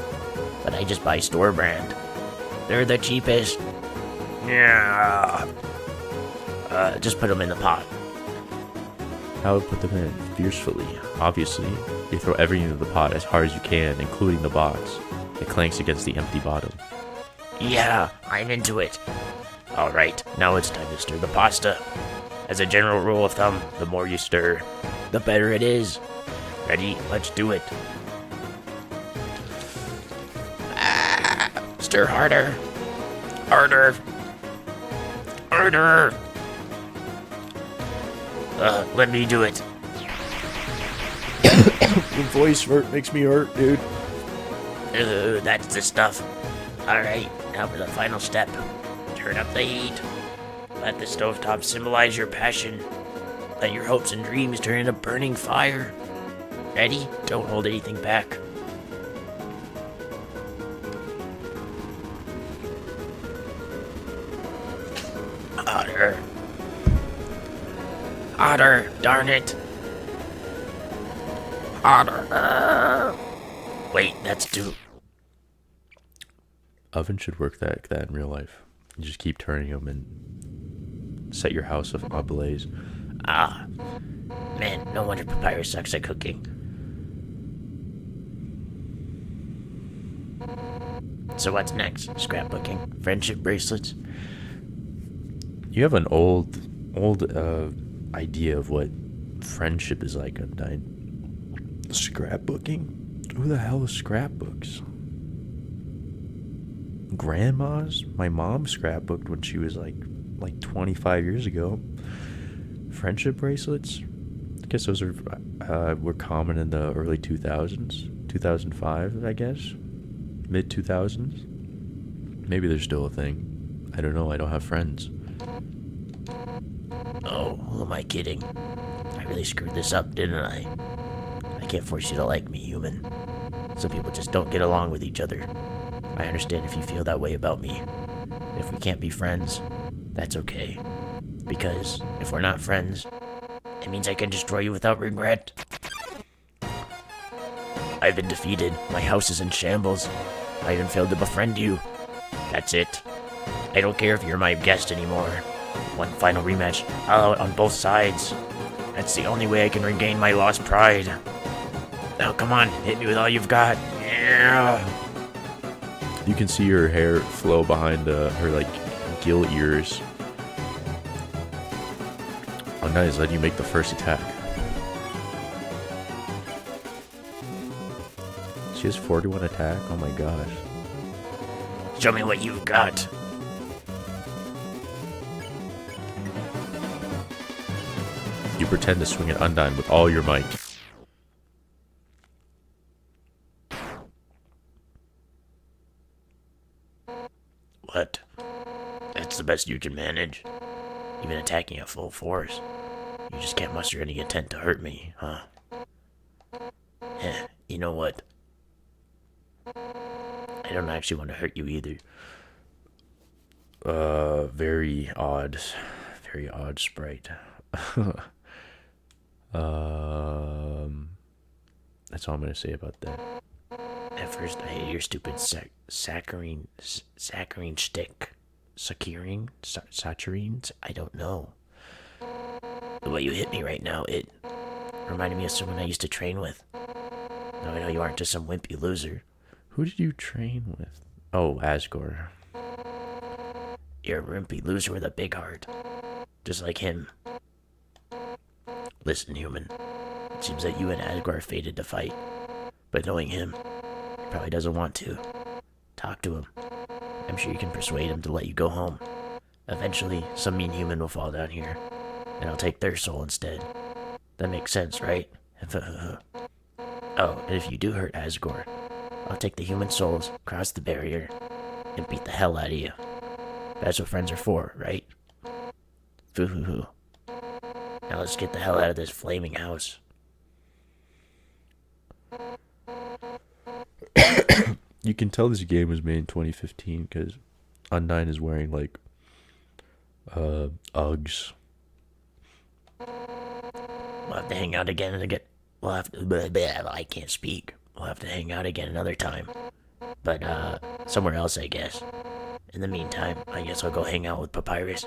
but I just buy store brand. They're the cheapest. Yeah. Just put them in the pot. How would put them in? Fiercely. Obviously, you throw everything into the pot as hard as you can, including the box. It clanks against the empty bottom. Yeah, I'm into it. Alright, now it's time to stir the pasta. As a general rule of thumb, the more you stir, the better it is. Ready? Let's do it. Stir harder. Harder. Let me do it. Your voice hurt makes me hurt, dude. That's the stuff. Alright, now for the final step. Turn up the heat. Let the stovetop symbolize your passion. Let your hopes and dreams turn into burning fire. Ready? Don't hold anything back. Hotter, darn it. Hotter. Wait, that's too... Oven should work that in real life. You just keep turning them and set your house ablaze. Man, no wonder Papyrus sucks at cooking. So what's next? Scrapbooking? Friendship bracelets? You have an old idea of what friendship is like, Undyne. Scrapbooking? Who the hell is scrapbooks? Grandma's? My mom scrapbooked when she was like 25 years ago. Friendship bracelets? I guess those were common in the early 2000s. 2005, I guess. Mid 2000s. Maybe they're still a thing. I don't know. I don't have friends. Oh, who am I kidding? I really screwed this up, didn't I? I can't force you to like me, human. Some people just don't get along with each other. I understand if you feel that way about me. If we can't be friends, that's okay. Because if we're not friends, it means I can destroy you without regret. I've been defeated. My house is in shambles. I even failed to befriend you. That's it. I don't care if you're my guest anymore. One final rematch, all out on both sides. That's the only way I can regain my lost pride. Now come on, hit me with all you've got. Yeah. You can see her hair flow behind her gill ears. Undyne is letting you make the first attack. She has 41 attack? Oh my gosh. Show me what you've got. You pretend to swing at Undyne with all your might. What? That's the best you can manage? Even attacking at full force? You just can't muster any intent to hurt me, huh? You know what? I don't actually want to hurt you either. Very odd sprite. That's all I'm gonna say about that. At first, I hate your stupid saccharine shtick. Saccharine? I don't know. The way you hit me right now, it reminded me of someone I used to train with. Now I know you aren't just some wimpy loser. Who did you train with? Oh, Asgore. You're a wimpy loser with a big heart. Just like him. Listen, human. It seems that you and Asgore are fated to fight. But knowing him, he probably doesn't want to. Talk to him. I'm sure you can persuade him to let you go home. Eventually, some mean human will fall down here, and I'll take their soul instead. That makes sense, right? Oh, and if you do hurt Asgore, I'll take the human souls, cross the barrier, and beat the hell out of you. That's what friends are for, right? Foo-hoo-hoo. Now let's get the hell out of this flaming house. You can tell this game was made in 2015 because Undyne is wearing like Uggs. We'll have to hang out again and again. We'll have to. I can't speak. We'll have to hang out again another time. But somewhere else, I guess. In the meantime, I guess I'll go hang out with Papyrus.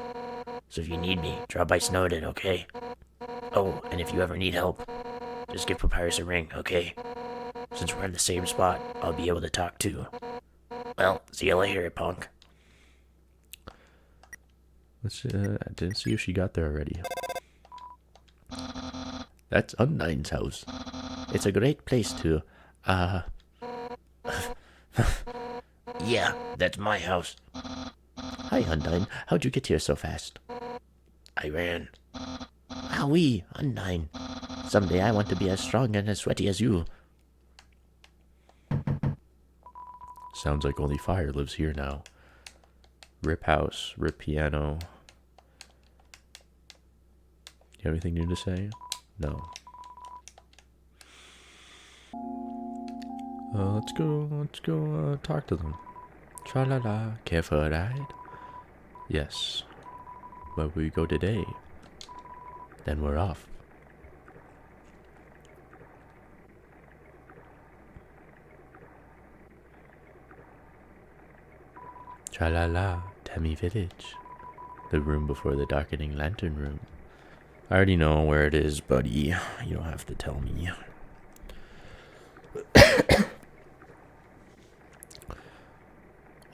So if you need me, drop by Snowden, okay? Oh, and if you ever need help, just give Papyrus a ring, okay? Since we're in the same spot, I'll be able to talk too. Well, see you later, punk. Let's. I didn't see if she got there already. That's Undyne's house. It's a great place to, Yeah, that's my house. Hi, Undyne. How'd you get here so fast? I ran. Wowee, Undyne. Someday I want to be as strong and as sweaty as you. Sounds like only fire lives here now. Rip house, rip piano. You have anything new to say? No. Let's go talk to them. Tra-la-la, care for a ride? Yes. Where will we go today? Then we're off. Tra-la-la, Temmie Village. The room before the darkening lantern room. I already know where it is, buddy. You don't have to tell me.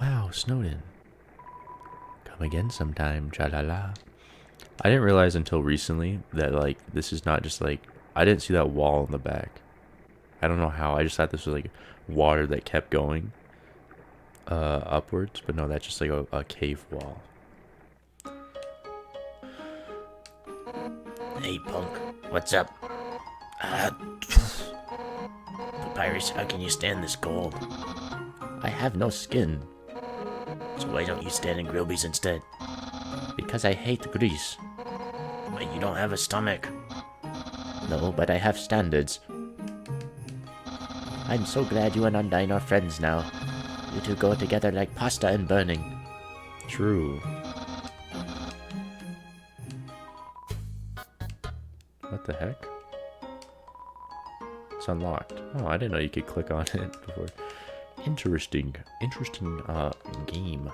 Wow, Snowden. Come again sometime, tra-la-la. I didn't realize until recently that, like, this is not just, like... I didn't see that wall in the back. I don't know how. I just thought this was, like, water that kept going upwards. But no, that's just, like, a cave wall. Hey, punk. What's up? Papyrus, how can you stand this cold? I have no skin, So why don't you stand in Grillby's instead? because I hate grease. But you don't have a stomach. No, but I have standards. I'm so glad you and Undyne are friends now. You two go together like pasta and burning. True. What the heck? It's unlocked. Oh, I didn't know you could click on it before. Interesting game.